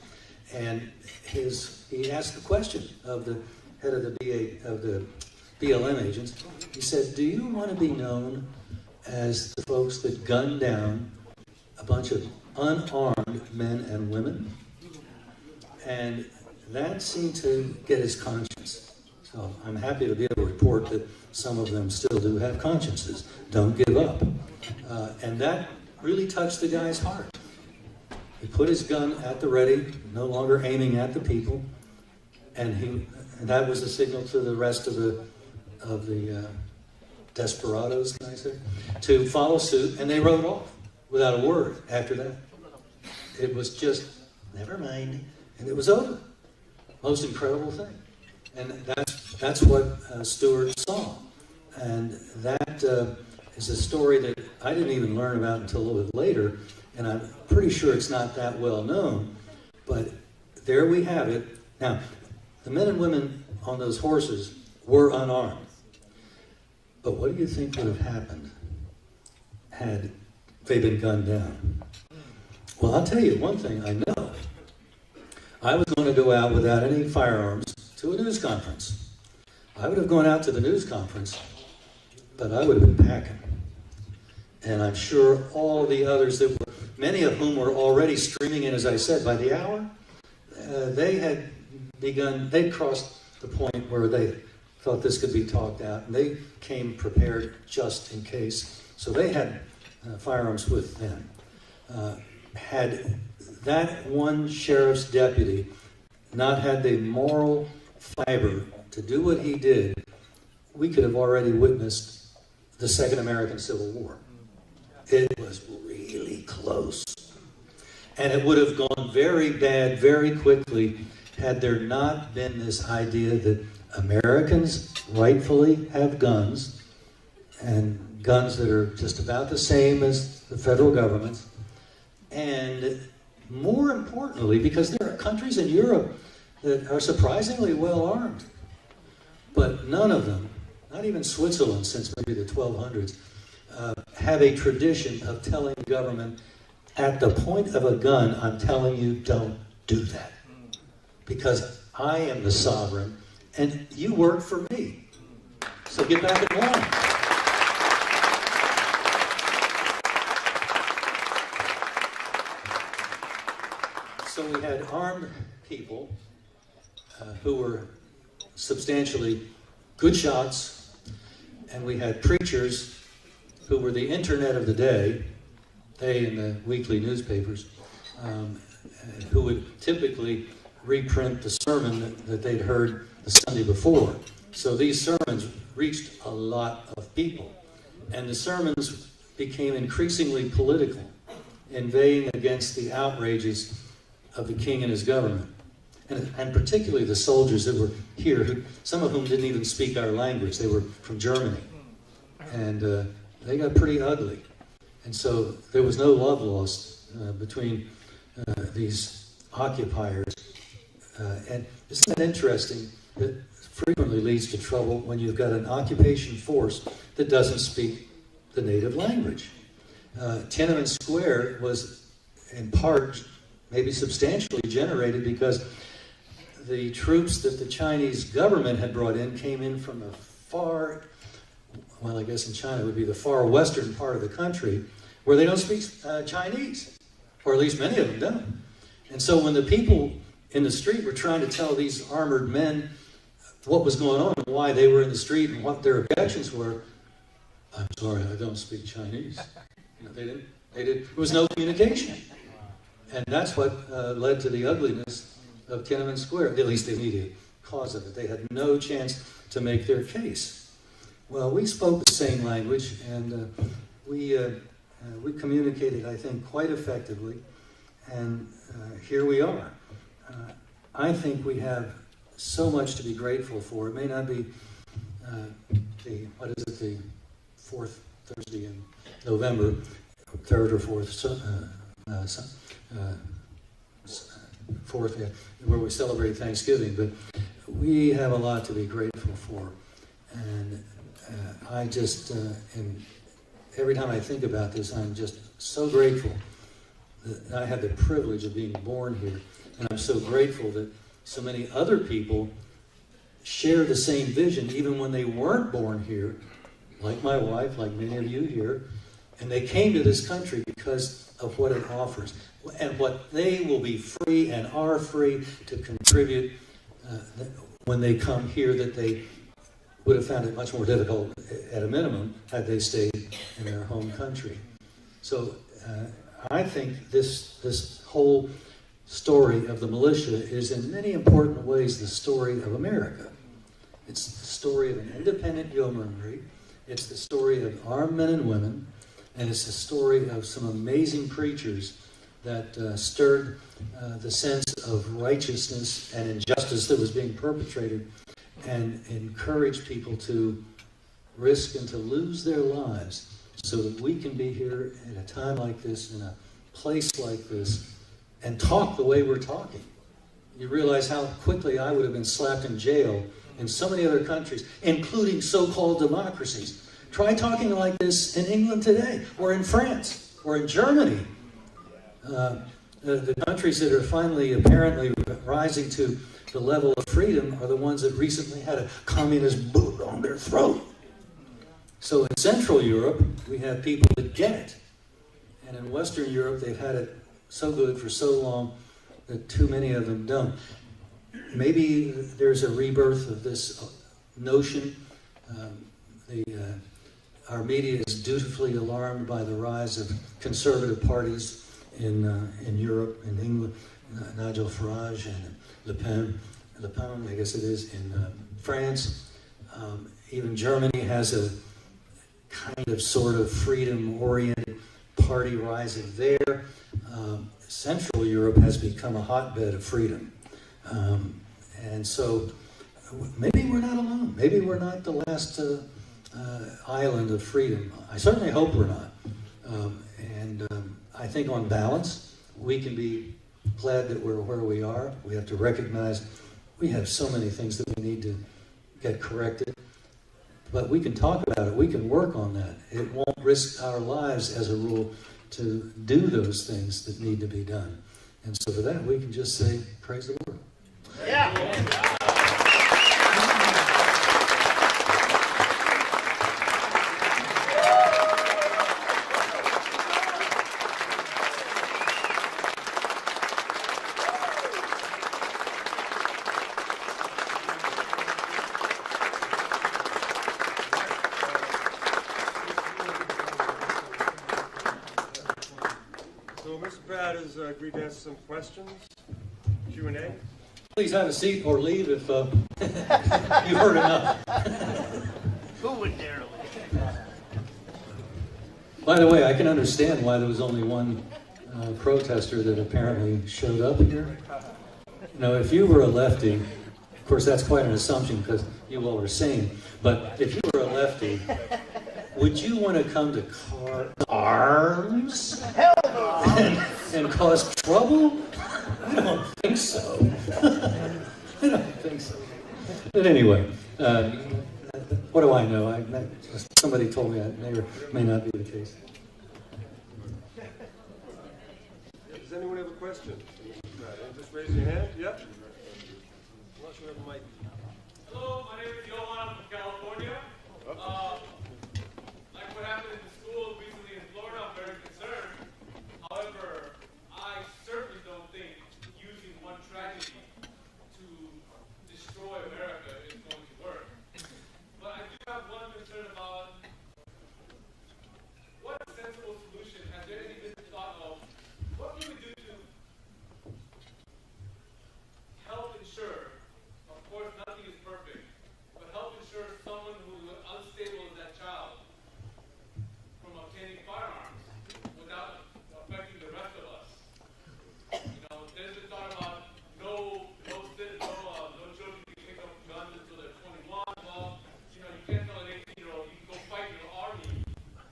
and he asked the question of the head of the BLM agents. He said, do you want to be known as the folks that gunned down a bunch of unarmed men and women? And that seemed to get his conscience. So I'm happy to be able to report that some of them still do have consciences. Don't give up. And that really touched the guy's heart. He put his gun at the ready, no longer aiming at the people, and that was the signal to the rest of the desperados, can I say, to follow suit, and they rode off without a word after that. It was just, never mind, and it was over. Most incredible thing. And that's That's what Stewart saw. And that is a story that I didn't even learn about until a little bit later, and I'm pretty sure it's not that well known, but there we have it. Now, the men and women on those horses were unarmed. But what do you think would have happened had they been gunned down? Well, I'll tell you one thing I know. I was going to go out without any firearms to a news conference. I would have gone out to the news conference, but I would have been packing. And I'm sure all the others that were, many of whom were already streaming in, as I said, by the hour, they'd crossed the point where they thought this could be talked out, and they came prepared just in case. So they had firearms with them. Had that one sheriff's deputy not had the moral fiber to do what he did, we could have already witnessed the Second American Civil War. It was really close. And it would have gone very bad very quickly had there not been this idea that Americans rightfully have guns, and guns that are just about the same as the federal government's. And more importantly, because there are countries in Europe that are surprisingly well armed, but none of them, not even Switzerland since maybe the 1200s, have a tradition of telling the government, at the point of a gun, I'm telling you, don't do that. Because I am the sovereign, and you work for me. So get back in line. So we had armed people who were substantially good shots, and we had preachers who were the internet of the day, they in the weekly newspapers, who would typically reprint the sermon that they'd heard the Sunday before. So these sermons reached a lot of people. And the sermons became increasingly political, inveighing against the outrages of the king and his government. And particularly the soldiers that were here, some of whom didn't even speak our language. They were from Germany. And they got pretty ugly. And so there was no love lost between these occupiers. And isn't that interesting? That frequently leads to trouble when you've got an occupation force that doesn't speak the native language. Tiananmen Square was in part, maybe substantially generated because the troops that the Chinese government had brought in came in from the far, well, I guess in China it would be the far western part of the country, where they don't speak Chinese, or at least many of them don't. And so when the people in the street were trying to tell these armored men what was going on and why they were in the street and what their objections were, I'm sorry, I don't speak Chinese. They didn't. There was no communication. And that's what led to the ugliness of Tiananmen Square. At least the immediate cause of it. They had no chance to make their case. Well, we spoke the same language, and we communicated, I think, quite effectively. And here we are. I think we have so much to be grateful for. It may not be the fourth Thursday in November, third or fourth, fourth, yeah, where we celebrate Thanksgiving, but we have a lot to be grateful for. And I just, and every time I think about this, I'm just so grateful that I had the privilege of being born here. And I'm so grateful that so many other people share the same vision, even when they weren't born here, like my wife, like many of you here. And they came to this country because of what it offers, and what they will be free and are free to contribute when they come here, that they would have found it much more difficult, at a minimum, had they stayed in their home country. So I think this whole story of the militia is in many important ways the story of America. It's the story of an independent yeomanry. It's the story of armed men and women. And it's the story of some amazing preachers that stirred the sense of righteousness and injustice that was being perpetrated and encourage people to risk and to lose their lives so that we can be here at a time like this, in a place like this, and talk the way we're talking. You realize how quickly I would have been slapped in jail in so many other countries, including so-called democracies. Try talking like this in England today, or in France, or in Germany. The countries that are finally apparently rising to the level of freedom are the ones that recently had a communist boot on their throat. So in Central Europe, we have people that get it. And in Western Europe, they've had it so good for so long that too many of them don't. Maybe there's a rebirth of this notion. Our media is dutifully alarmed by the rise of conservative parties in Europe, in England, Nigel Farage and Le Pen, I guess it is, in France. Even Germany has a kind of sort of freedom-oriented party rising there. Central Europe has become a hotbed of freedom. And so maybe we're not alone. Maybe we're not the last island of freedom. I certainly hope we're not. I think on balance, we can be glad that we're where we are. We have to recognize we have so many things that we need to get corrected. But we can talk about it. We can work on that. It won't risk our lives, as a rule, to do those things that need to be done. And so for that, we can just say, praise the Lord. Yeah. So Mr. Pratt has agreed to answer some questions, Q&A. Please have a seat or leave if you've heard enough. Who would dare leave? By the way, I can understand why there was only one protester that apparently showed up here. You know, if you were a lefty, of course that's quite an assumption because you all are sane, but if you were a lefty, would you want to come to arms and cause trouble? I don't think so. I don't think so. But anyway, what do I know? Somebody told me that may or may not be the case. Does anyone have a question? Just raise your hand. Yep. Unless you have a mic. Hello, my name is Johan from California. Like what happened in the school recently in Florida, I'm very concerned. However, I certainly don't think using one tragedy to destroy America is going to work. But I do have one concern about what sensible solution has there any been thought of? What can we do to help ensure, of course nothing is perfect, but help ensure someone who is unstable as that child from obtaining firearms without affecting the rest of us? You know, there's a thought about no children can pick up guns until they're 21. Well, you know, you can't tell an 18-year-old you can go fight in the army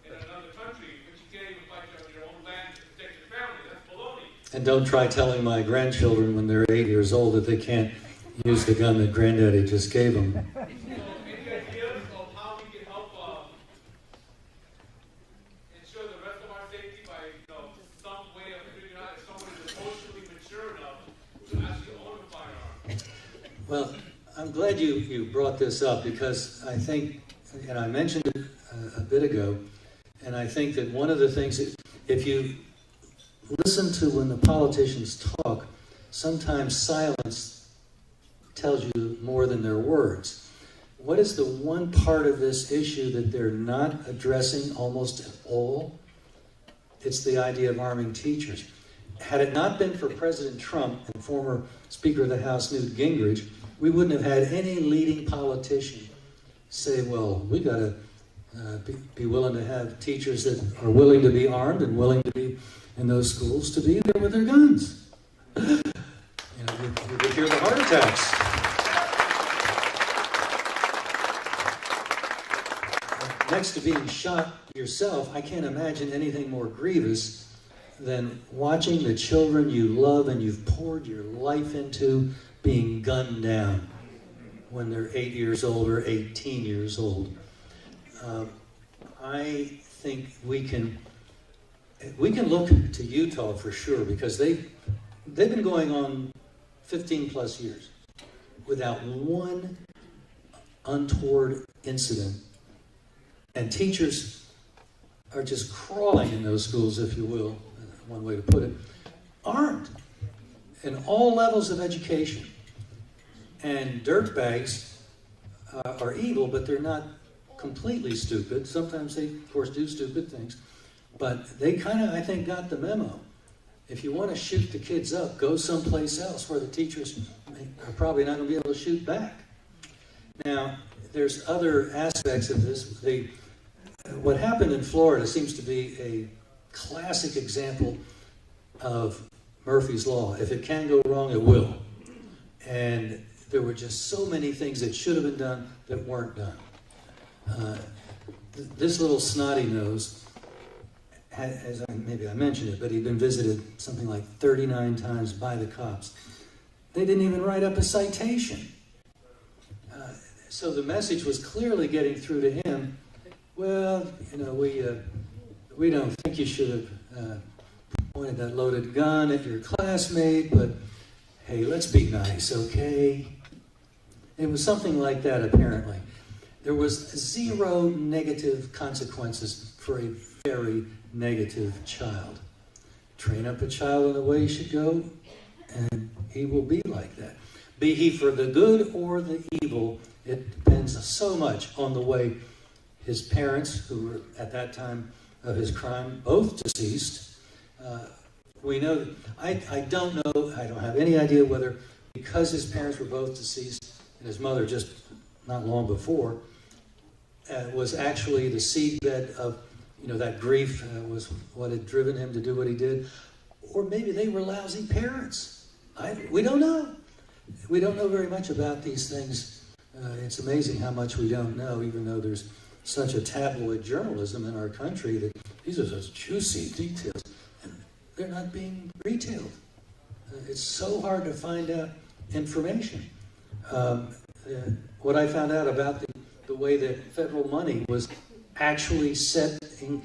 in another country, but you can't even fight on your own land to protect your family. That's baloney. And don't try telling my grandchildren when they're 8 years old that they can't use the gun that Granddaddy just gave them. So, any ideas of how we can help ensure the rest of our safety by, some way of figuring out if someone is emotionally mature enough to actually own a firearm? Well, I'm glad you brought this up because I think, and I mentioned it a bit ago, and I think that one of the things, if you listen to when the politicians talk, sometimes silence tells you more than their words. What is the one part of this issue that they're not addressing almost at all? It's the idea of arming teachers. Had it not been for President Trump and former Speaker of the House Newt Gingrich, we wouldn't have had any leading politician say, well, we got to be willing to have teachers that are willing to be armed and willing to be in those schools to be there with their guns. You would hear the heart attacks. next to being shot yourself, I can't imagine anything more grievous than watching the children you love and you've poured your life into being gunned down when they're 8 years old or 18 years old. I think we can look to Utah for sure, because they've been going on 15 plus years without one untoward incident. And teachers are just crawling in those schools, if you will, one way to put it, armed in all levels of education. And dirtbags are evil, but they're not completely stupid. Sometimes they, of course, do stupid things. But they kind of, I think, got the memo. If you want to shoot the kids up, go someplace else where the teachers are probably not going to be able to shoot back. Now, there's other aspects of this. What happened in Florida seems to be a classic example of Murphy's Law. If it can go wrong, it will. And there were just so many things that should have been done that weren't done. This little snotty nose, maybe I mentioned it, but he'd been visited something like 39 times by the cops. They didn't even write up a citation. So the message was clearly getting through to him. Well, we don't think you should have pointed that loaded gun at your classmate, but hey, let's be nice, okay? It was something like that, apparently. There was zero negative consequences for a very negative child. Train up a child in the way he should go, and he will be like that. Be he for the good or the evil, it depends so much on the way his parents, who were at that time of his crime, both deceased. We know that, I don't know, I don't have any idea whether because his parents were both deceased and his mother just not long before, was actually the seedbed of, that grief was what had driven him to do what he did. Or maybe they were lousy parents. We don't know. We don't know very much about these things. It's amazing how much we don't know, even though there's such a tabloid journalism in our country that these are such juicy details. And they're not being retailed. It's so hard to find out information. What I found out about the way that federal money was actually setting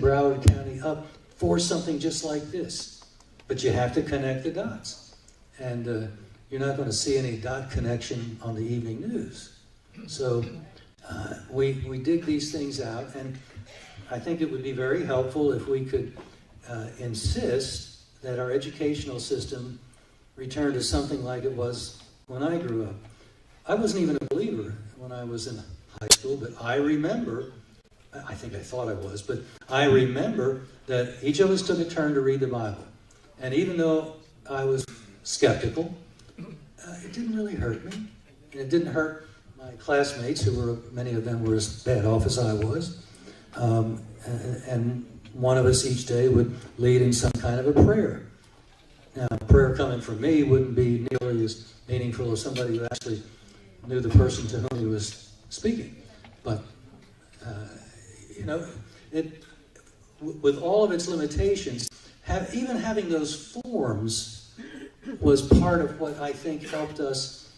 Broward County up for something just like this. But you have to connect the dots. And you're not going to see any dot connection on the evening news. So we dig these things out, and I think it would be very helpful if we could insist that our educational system return to something like it was when I grew up. I wasn't even a believer when I was in high school, but I remember, I think I thought I was, but I remember that each of us took a turn to read the Bible. And even though I was skeptical, it didn't really hurt me. And it didn't hurt my classmates, many of them were as bad off as I was. And one of us each day would lead in some kind of a prayer. Now, a prayer coming from me wouldn't be nearly as meaningful as somebody who actually knew the person to whom he was speaking. But, with all of its limitations, even having those forms was part of what I think helped us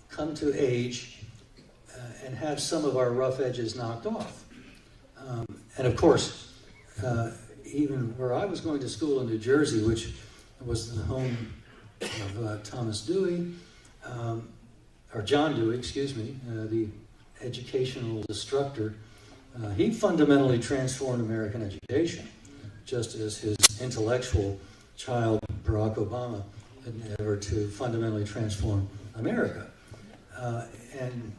come to age and have some of our rough edges knocked off. And of course, even where I was going to school in New Jersey, which was the home of Thomas Dewey, or John Dewey, excuse me, the educational instructor, he fundamentally transformed American education, just as his intellectual child, Barack Obama, endeavored to fundamentally transform America. And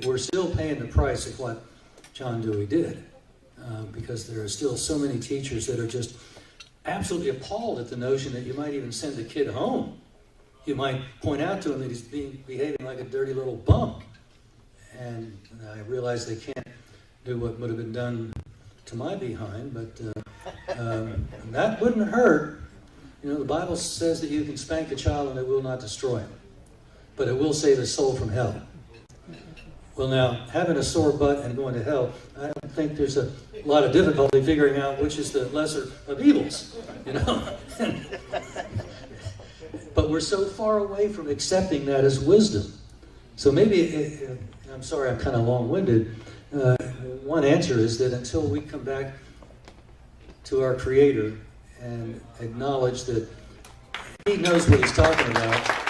we're still paying the price of what John Dewey did, because there are still so many teachers that are just absolutely appalled at the notion that you might even send a kid home. You might point out to him that he's behaving like a dirty little bum. And I realize they can't do what would have been done to my behind, but that wouldn't hurt. The Bible says that you can spank a child and it will not destroy him, but it will save his soul from hell. Well, now, having a sore butt and going to hell, I don't think there's a lot of difficulty figuring out which is the lesser of evils, you know? But we're so far away from accepting that as wisdom. So maybe, I'm sorry, I'm kind of long-winded. One answer is that until we come back to our Creator and acknowledge that He knows what He's talking about,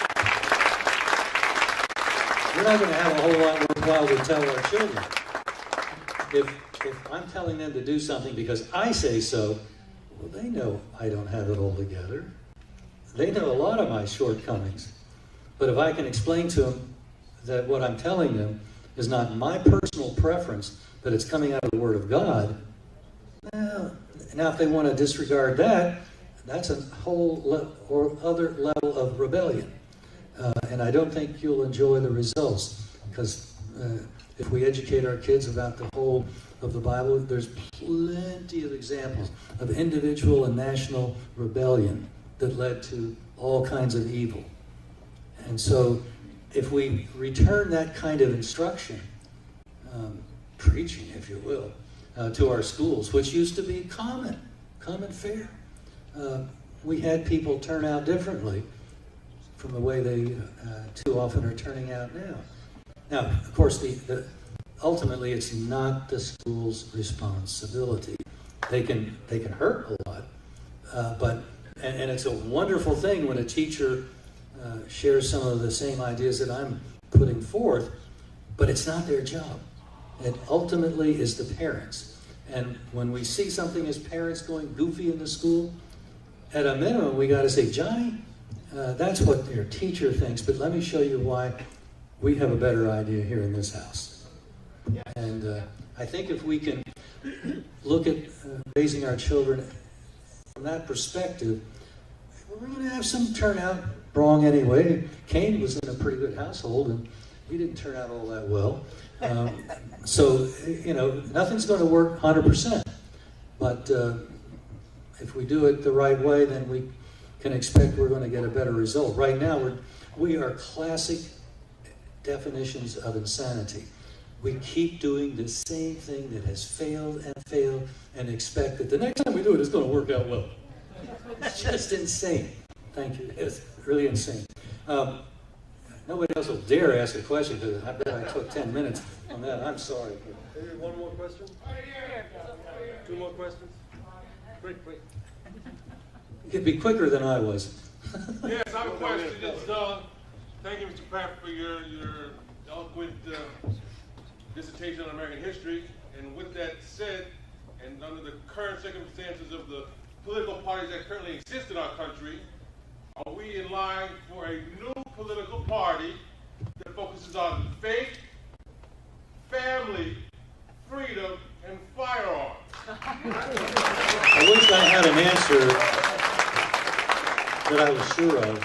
we're not going to have a whole lot worthwhile to tell our children. If I'm telling them to do something because I say so, well, they know I don't have it all together. They know a lot of my shortcomings. But if I can explain to them that what I'm telling them is not my personal preference, but it's coming out of the Word of God, now if they want to disregard that, that's a whole or other level of rebellion. And I don't think you'll enjoy the results, because if we educate our kids about the whole of the Bible, there's plenty of examples of individual and national rebellion that led to all kinds of evil. And so if we return that kind of instruction, preaching, if you will, to our schools, which used to be common fare, we had people turn out differently from the way they too often are turning out now. Now, of course, ultimately, it's not the school's responsibility. They can hurt a lot, but it's a wonderful thing when a teacher shares some of the same ideas that I'm putting forth, but it's not their job. It ultimately is the parents. And when we see something as parents going goofy in the school, at a minimum, we got to say, Johnny, that's what your teacher thinks, but let me show you why we have a better idea here in this house. Yes. And I think if we can look at raising our children from that perspective, we're going to have some turnout wrong anyway. Cain was in a pretty good household, and he didn't turn out all that well. So, nothing's going to work 100%. But if we do it the right way, then we can expect we're going to get a better result. Right now, we are classic definitions of insanity. We keep doing the same thing that has failed and expect that the next time we do it, it's going to work out well. It's just insane. Thank you. It's really insane. Nobody else will dare ask a question because I bet I took 10 minutes on that. I'm sorry. Maybe one more question? Two more questions? Quick. You could be quicker than I was. Yes, I have a question. Thank you, Mr. Pratt, for your eloquent dissertation on American history. And with that said, and under the current circumstances of the political parties that currently exist in our country, are we in line for a new political party that focuses on faith, family, freedom, and firearms? I wish I had an answer that I was sure of.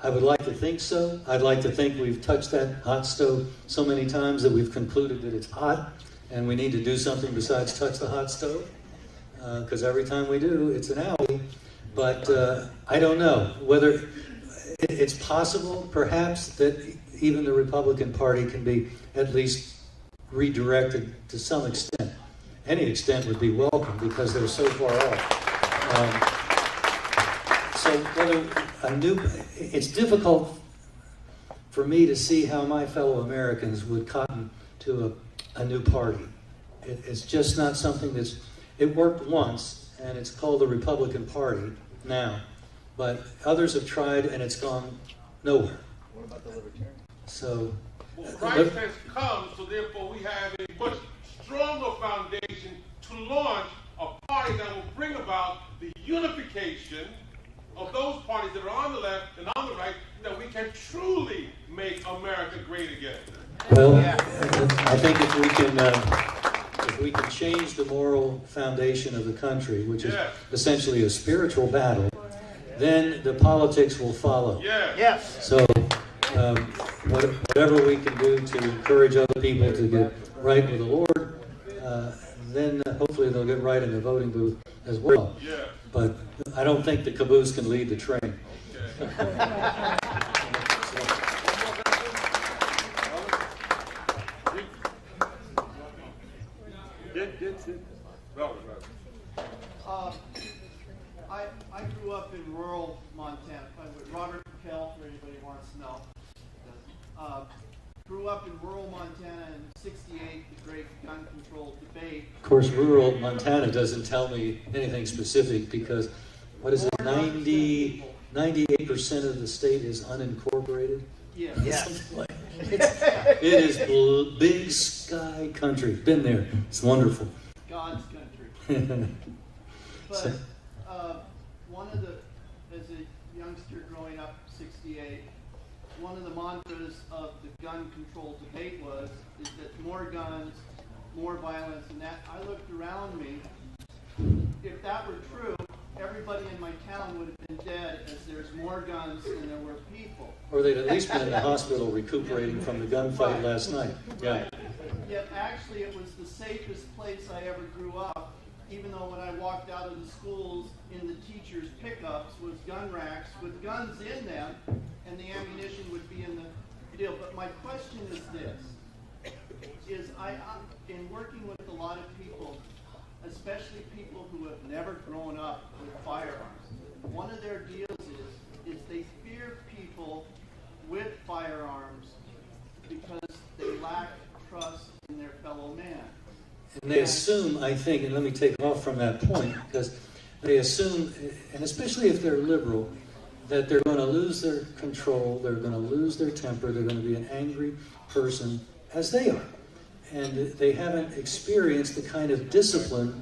I would like to think so. I'd like to think we've touched that hot stove so many times that we've concluded that it's hot and we need to do something besides touch the hot stove. Because every time we do, it's an owie. But I don't know whether it's possible, perhaps, that even the Republican Party can be at least redirected to some extent. Any extent would be welcome because they're so far off. So whether it's difficult for me to see how my fellow Americans would cotton to a new party. It's just not something it worked once, and it's called the Republican Party now. But others have tried, and it's gone nowhere. What about the libertarians? Well, Christ has come, so therefore we have a much stronger foundation to launch a party that will bring about the unification of those parties that are on the left and on the right, that we can truly make America great again. Well, I think if we can change the moral foundation of the country, which is essentially a spiritual battle, then the politics will follow. Yes. So whatever we can do to encourage other people to get right with the Lord, then hopefully they'll get right in the voting booth as well. Yeah. But I don't think the caboose can lead the train. Okay. I grew up in rural Montana. Robert Kell, for anybody who wants to know. Grew up in rural Montana in 68, the great gun control debate. Of course, rural Montana doesn't tell me anything specific because, what is it, 98% of the state is unincorporated? Yeah. It is big sky country. Been there. It's wonderful. God's country. But one of the, as a youngster growing up, 68, one of the mantras of the gun control debate is that more guns, more violence, and that I looked around me. If that were true, everybody in my town would have been dead, as there's more guns than there were people. Or they'd at least been in the hospital recuperating from the gunfight last night. Yeah. Yet actually it was the safest place I ever grew up, even though when I walked out of the schools in the teachers' pickups was gun racks with guns in them, and the ammunition would be in the deal. But my question is this, in working with a lot of people, especially people who have never grown up with firearms, one of their deals is they fear people with firearms because they lack trust in their fellow man. And they assume, I think, and let me take off from that point, because they assume, and especially if they're liberal, that they're going to lose their control, they're going to lose their temper, they're going to be an angry person, as they are. And they haven't experienced the kind of discipline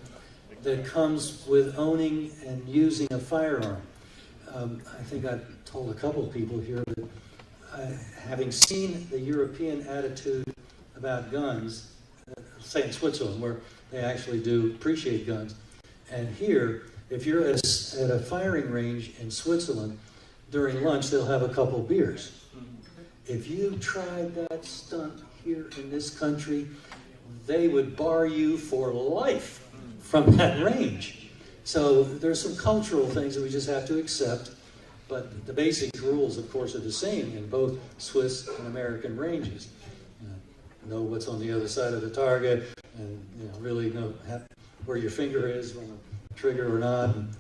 that comes with owning and using a firearm. I think I've told a couple of people here that having seen the European attitude about guns, say in Switzerland, where they actually do appreciate guns, and here, if you're at a firing range in Switzerland, during lunch they'll have a couple beers. If you tried that stunt here in this country, they would bar you for life from that range. So there's some cultural things that we just have to accept, but the basic rules, of course, are the same in both Swiss and American ranges. Know what's on the other side of the target, and really know where your finger is on the trigger or not. And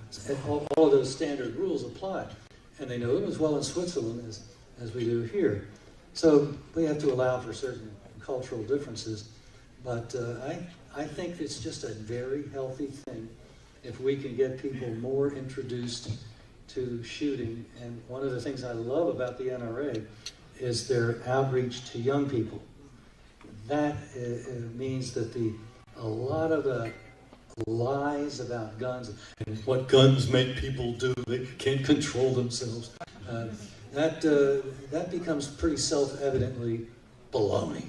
all of those standard rules apply, and they know them as well in Switzerland as we do here. So we have to allow for certain cultural differences, but I think it's just a very healthy thing if we can get people more introduced to shooting. And one of the things I love about the NRA is their outreach to young people. That means that a lot of the lies about guns and what guns make people do, they can't control themselves, that becomes pretty self-evidently baloney.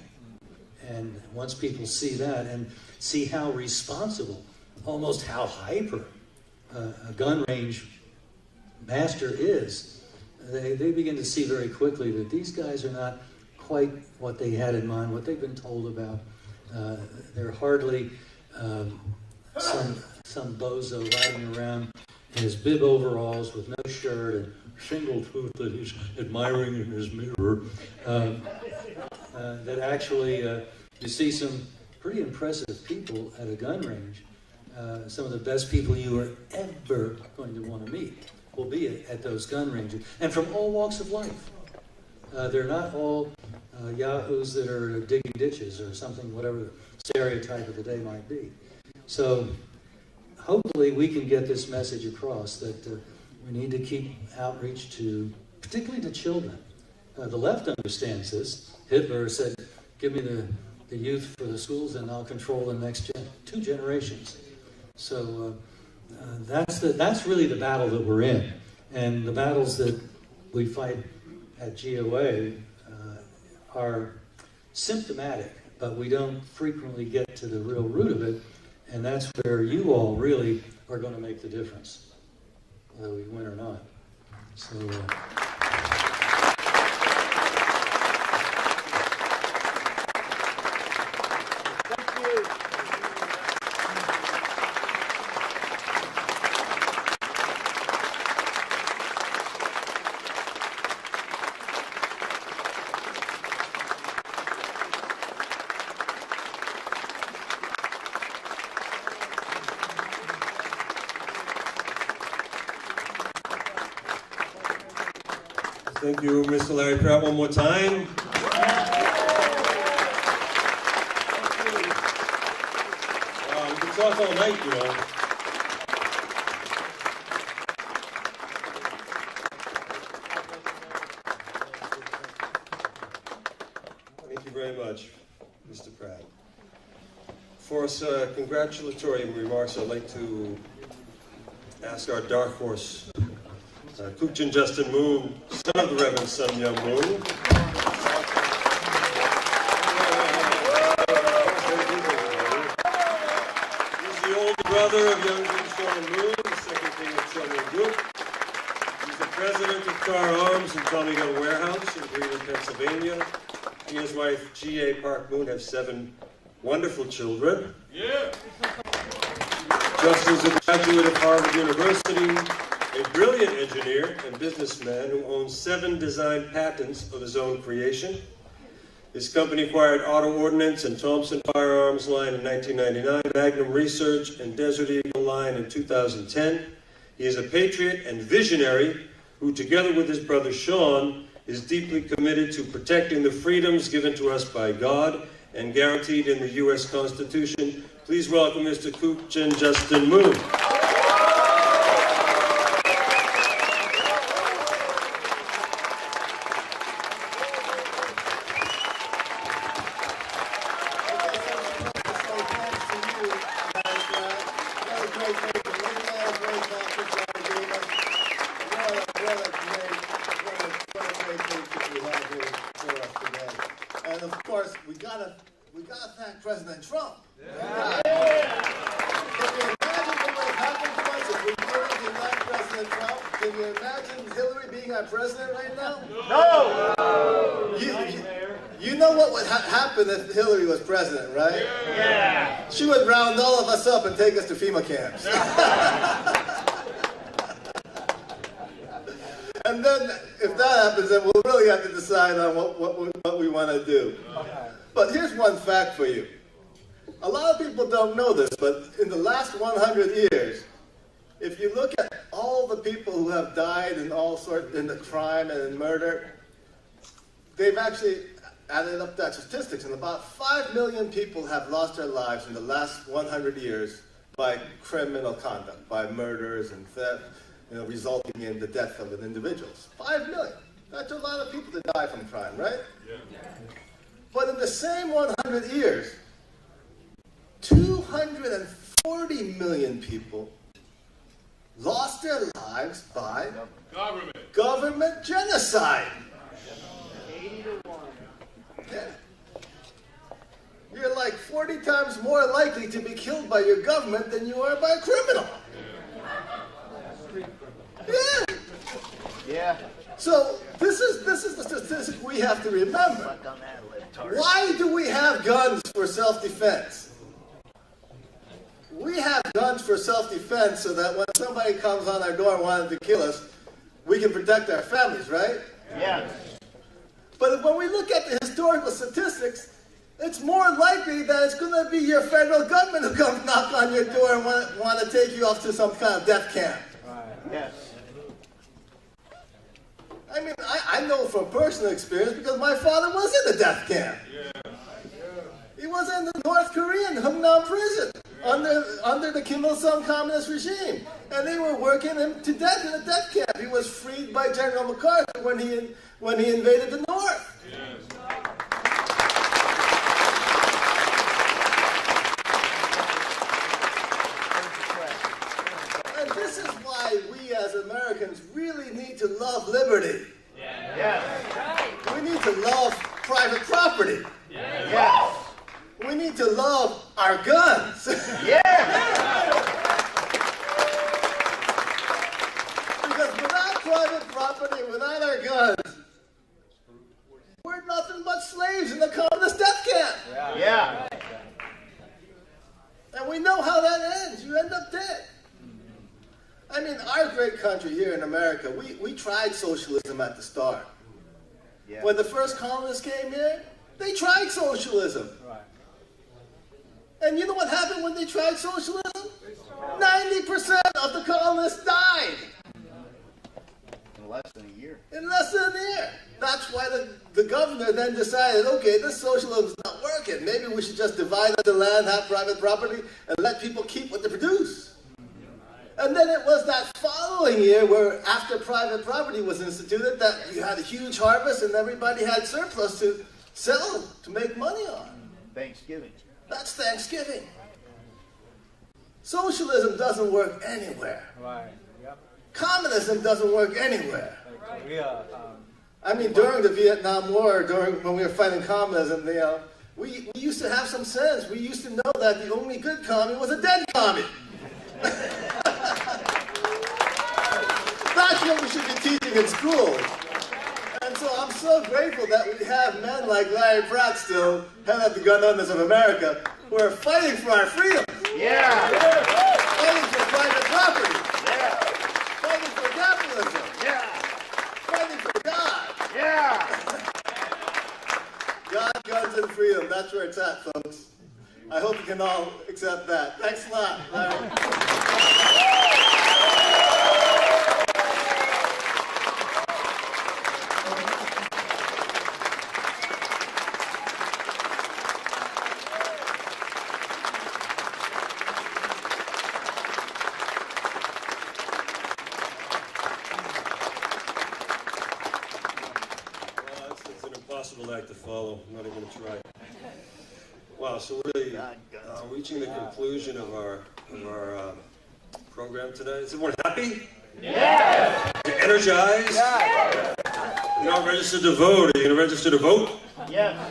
And once people see that and see how responsible, almost how hyper a gun range master is, they begin to see very quickly that these guys are not quite what they had in mind, what they've been told about. They're hardly some bozo riding around in his bib overalls with no shirt and single tooth that he's admiring in his mirror. That actually, you see some pretty impressive people at a gun range. Some of the best people you are ever going to want to meet will be at those gun ranges, and from all walks of life. They're not all yahoos that are digging ditches or something, whatever the stereotype of the day might be. So hopefully we can get this message across that we need to keep outreach to, particularly to children. The left understands this. Hitler said, give me the youth for the schools and I'll control the next 2 generations. So that's really the battle that we're in. And the battles that we fight at GOA are symptomatic, but we don't frequently get to the real root of it, and that's where you all really are going to make the difference, whether we win or not. So. Thank you, Mr. Larry Pratt, one more time. We can talk all night, you know. Thank you very much, Mr. Pratt. For some congratulatory remarks, I'd like to ask our dark horse, Kuchin Justin Moon, son of the Reverend Sun Young Moon. He's the older brother of young Jim Sean Moon, the second king of Shelby Group. He's the president of Car Arms and Tommy Gun Warehouse in Greenwood, Pennsylvania. He and his wife, G.A. Park Moon, have 7 wonderful children. Yeah. Justin's a graduate of Harvard University, a brilliant engineer and businessman who owns 7 design patents of his own creation. His company acquired Auto Ordnance and Thompson Firearms line in 1999, Magnum Research and Desert Eagle line in 2010. He is a patriot and visionary who, together with his brother Sean, is deeply committed to protecting the freedoms given to us by God and guaranteed in the U.S. Constitution. Please welcome Mr. Kuchin Justin Moon. And of course, we gotta thank President Trump. Yeah. Can you imagine what would have happened to us if we didn't elect President Trump? Can you imagine Hillary being our president right now? No! You know what would happen if Hillary was president, right? Yeah! She would round all of us up and take us to FEMA camps. And then, if that happens, then we'll really have to decide on what we want to do. But here's one fact for you. A lot of people don't know this, but in the last 100 years, if you look at all the people who have died in all sorts, in the crime and in murder, they've actually added up that statistics, and about 5 million people have lost their lives in the last 100 years by criminal conduct, by murders and theft, resulting in the death of an individual. 5 million. That's a lot of people to die from crime, right? Yeah. But in the same 100 years, 240 million people lost their lives by government genocide. 80 to 1. Yeah. You're like 40 times more likely to be killed by your government than you are by a criminal. Yeah. Yeah. So this is the statistic we have to remember. Why do we have guns for self-defense? We have guns for self-defense so that when somebody comes on our door and wanted to kill us, we can protect our families, right? Yeah. But when we look at the historical statistics, it's more likely that it's going to be your federal government who comes knock on your door and want to take you off to some kind of death camp. Yes. I mean, I know from personal experience because my father was in a death camp. Yeah. He was in the North Korean Hungnam prison under the Kim Il-sung communist regime. And they were working him to death in a death camp. He was freed by General MacArthur when he invaded the North. Yes. And this is why we as Americans really need to love liberty. Yes. We need to love private property. Yes. We need to love our guns. Because without private property, without our guns, we're nothing but slaves in the communist death camp. Yeah. And we know how that ends. You end up dead. I mean, our great country here in America, we tried socialism at the start. Yeah. When the first colonists came here, they tried socialism. Right. And you know what happened when they tried socialism? 90% of the colonists died. less than a year. In less than a year. That's why the governor then decided, okay, this socialism's not working. Maybe we should just divide up the land, have private property, and let people keep what they produce. And then it was that following year where after private property was instituted that you had a huge harvest and everybody had surplus to sell, to make money on. Thanksgiving. That's Thanksgiving. Socialism doesn't work anywhere. Right. Yep. Communism doesn't work anywhere. Like Korea. I mean, during the Vietnam War, when we were fighting communism, we used to have some sense. We used to know that the only good commie was a dead commie. That's what we should be teaching in school. And so I'm so grateful that we have men like Larry Pratt still, head of the gun owners of America, who are fighting for our freedom. Yeah. Fighting for private property. Yeah. Fighting for capitalism. Yeah. Fighting for God. Yeah. God, guns, and freedom. That's where it's at, folks. I hope you can all accept that. Thanks a lot, Larry. It's an impossible act to follow. I'm not even going to try. Wow, so we're really reaching the conclusion of our program tonight. Is everyone happy? Yeah. Energized? Yeah. You're not registered to vote. Are you going to register to vote? Yeah.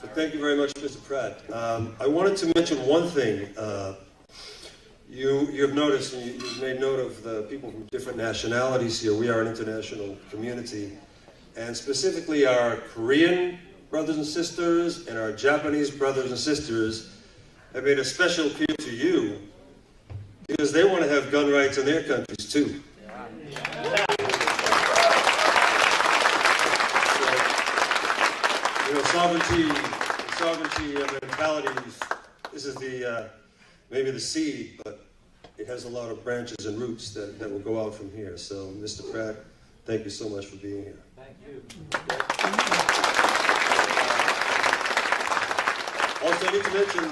So thank you very much, Mr. Pratt. I wanted to mention one thing. You've noticed, and you've made note of the people from different nationalities here. We are an international community. And specifically our Korean brothers and sisters and our Japanese brothers and sisters have made a special appeal to you because they want to have gun rights in their countries too. So, sovereignty mentalities, this is maybe the seed, but it has a lot of branches and roots that will go out from here. So, Mr. Pratt, thank you so much for being here. Thank you. Also, I need to mention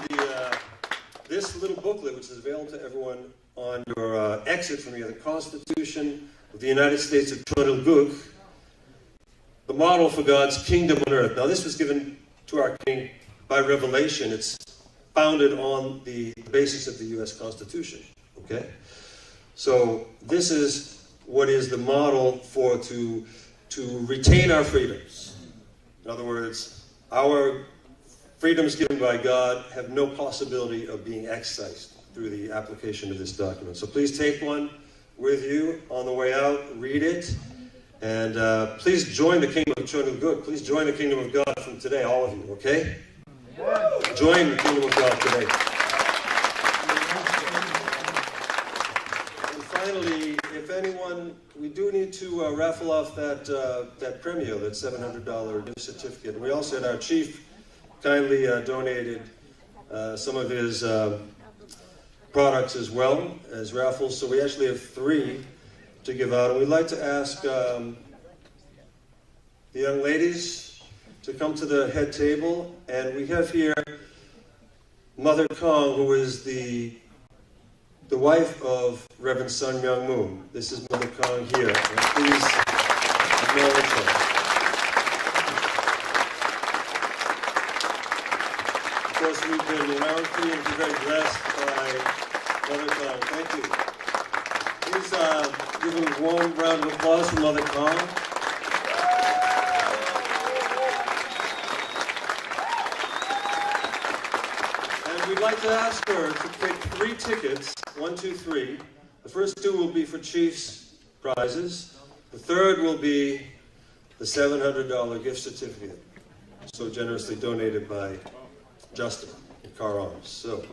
this little booklet, which is available to everyone on your exit from here, the Constitution of the United States of Chonilguk, the model for God's kingdom on earth. Now, this was given to our king by revelation. It's founded on the basis of the U.S. Constitution. Okay? So, this is what is the model to retain our freedoms. In other words, our freedoms given by God have no possibility of being excised through the application of this document. So please take one with you on the way out, read it, and please join the kingdom of Chonilguk. Please join the kingdom of God from today, all of you, okay? Join the kingdom of God today. And finally, if anyone, we do need to raffle off that premio, that $700 gift certificate. We also had our chief kindly donated some of his products as well as raffles. So we actually have 3 to give out. And we'd like to ask the young ladies to come to the head table. And we have here Mother Kong, who is the wife of Reverend Sun Myung Moon. This is Mother Kong here. And please acknowledge her. Of course, we've been in our community very blessed by Mother Kong. Thank you. Please give a warm round of applause for Mother Kong. And we'd like to ask her to pick 3 tickets, 1, 2, 3. The first 2 will be for Chief's prizes. The third will be the $700 gift certificate, so generously donated by Justin at Car Arms. So,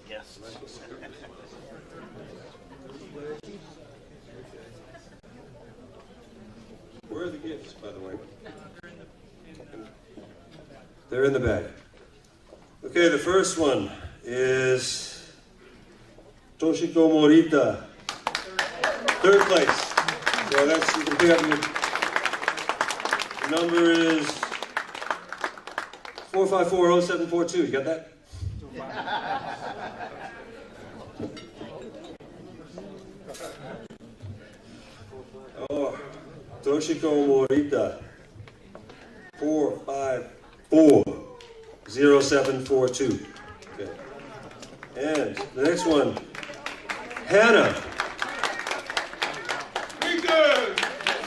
Yes. by the way. They're in the bag. Okay, the first one is Toshiko Morita. Third place. So that's, you can pick up your number is 4540742. You got that? Oh, Toshiko Morita. 4540742. Okay. And the next one, Hannah.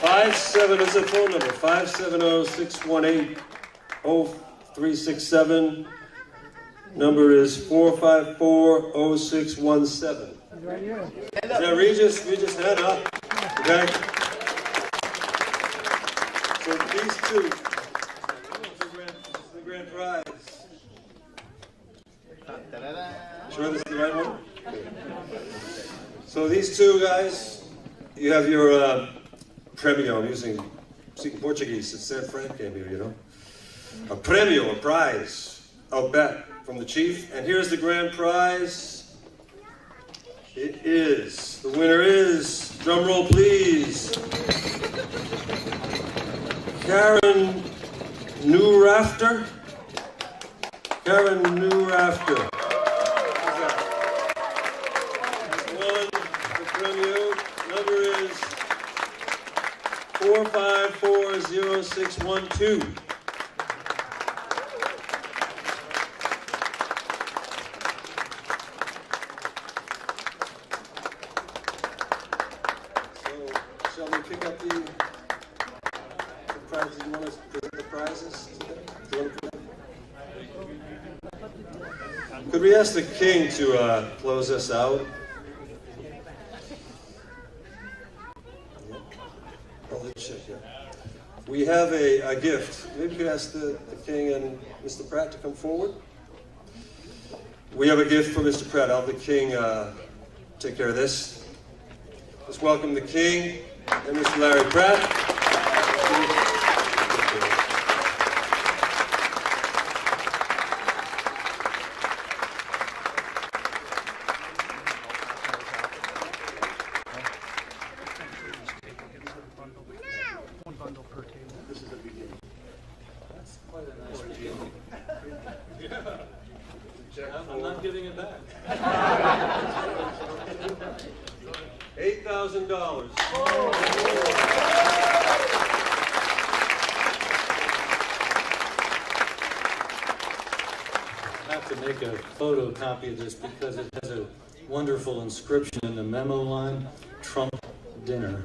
57 is the phone number, 570-618-0367. Number is 4540617. Is that Regis? Regis, Hannah. Okay. So these two, this is the grand prize. Sure this is the right one? So these two guys, you have your premio. I'm speaking Portuguese. It's San Fran came here, you know. A premio, a prize. I'll bet from the chief. And here's the grand prize. It is, the winner is, drum roll please, Karen Newrafter. Karen Newrafter. One, the premio. Number is 4540612. So, shall we pick up the prizes? You want to present the prizes today? Do you want to present? Could we ask the king to close us out? We have a gift. Maybe you could ask the king and Mr. Pratt to come forward. We have a gift for Mr. Pratt. I'll have the king take care of this. Let's welcome the king and Mr. Larry Pratt. I'm not giving it back. $8,000. I have to make a photocopy of this because it has a wonderful inscription in the memo line, Trump dinner.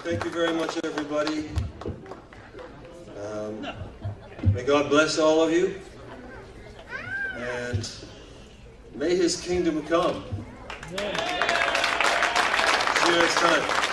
Thank you very much, everybody. May God bless all of you. And may his kingdom come. See you next time.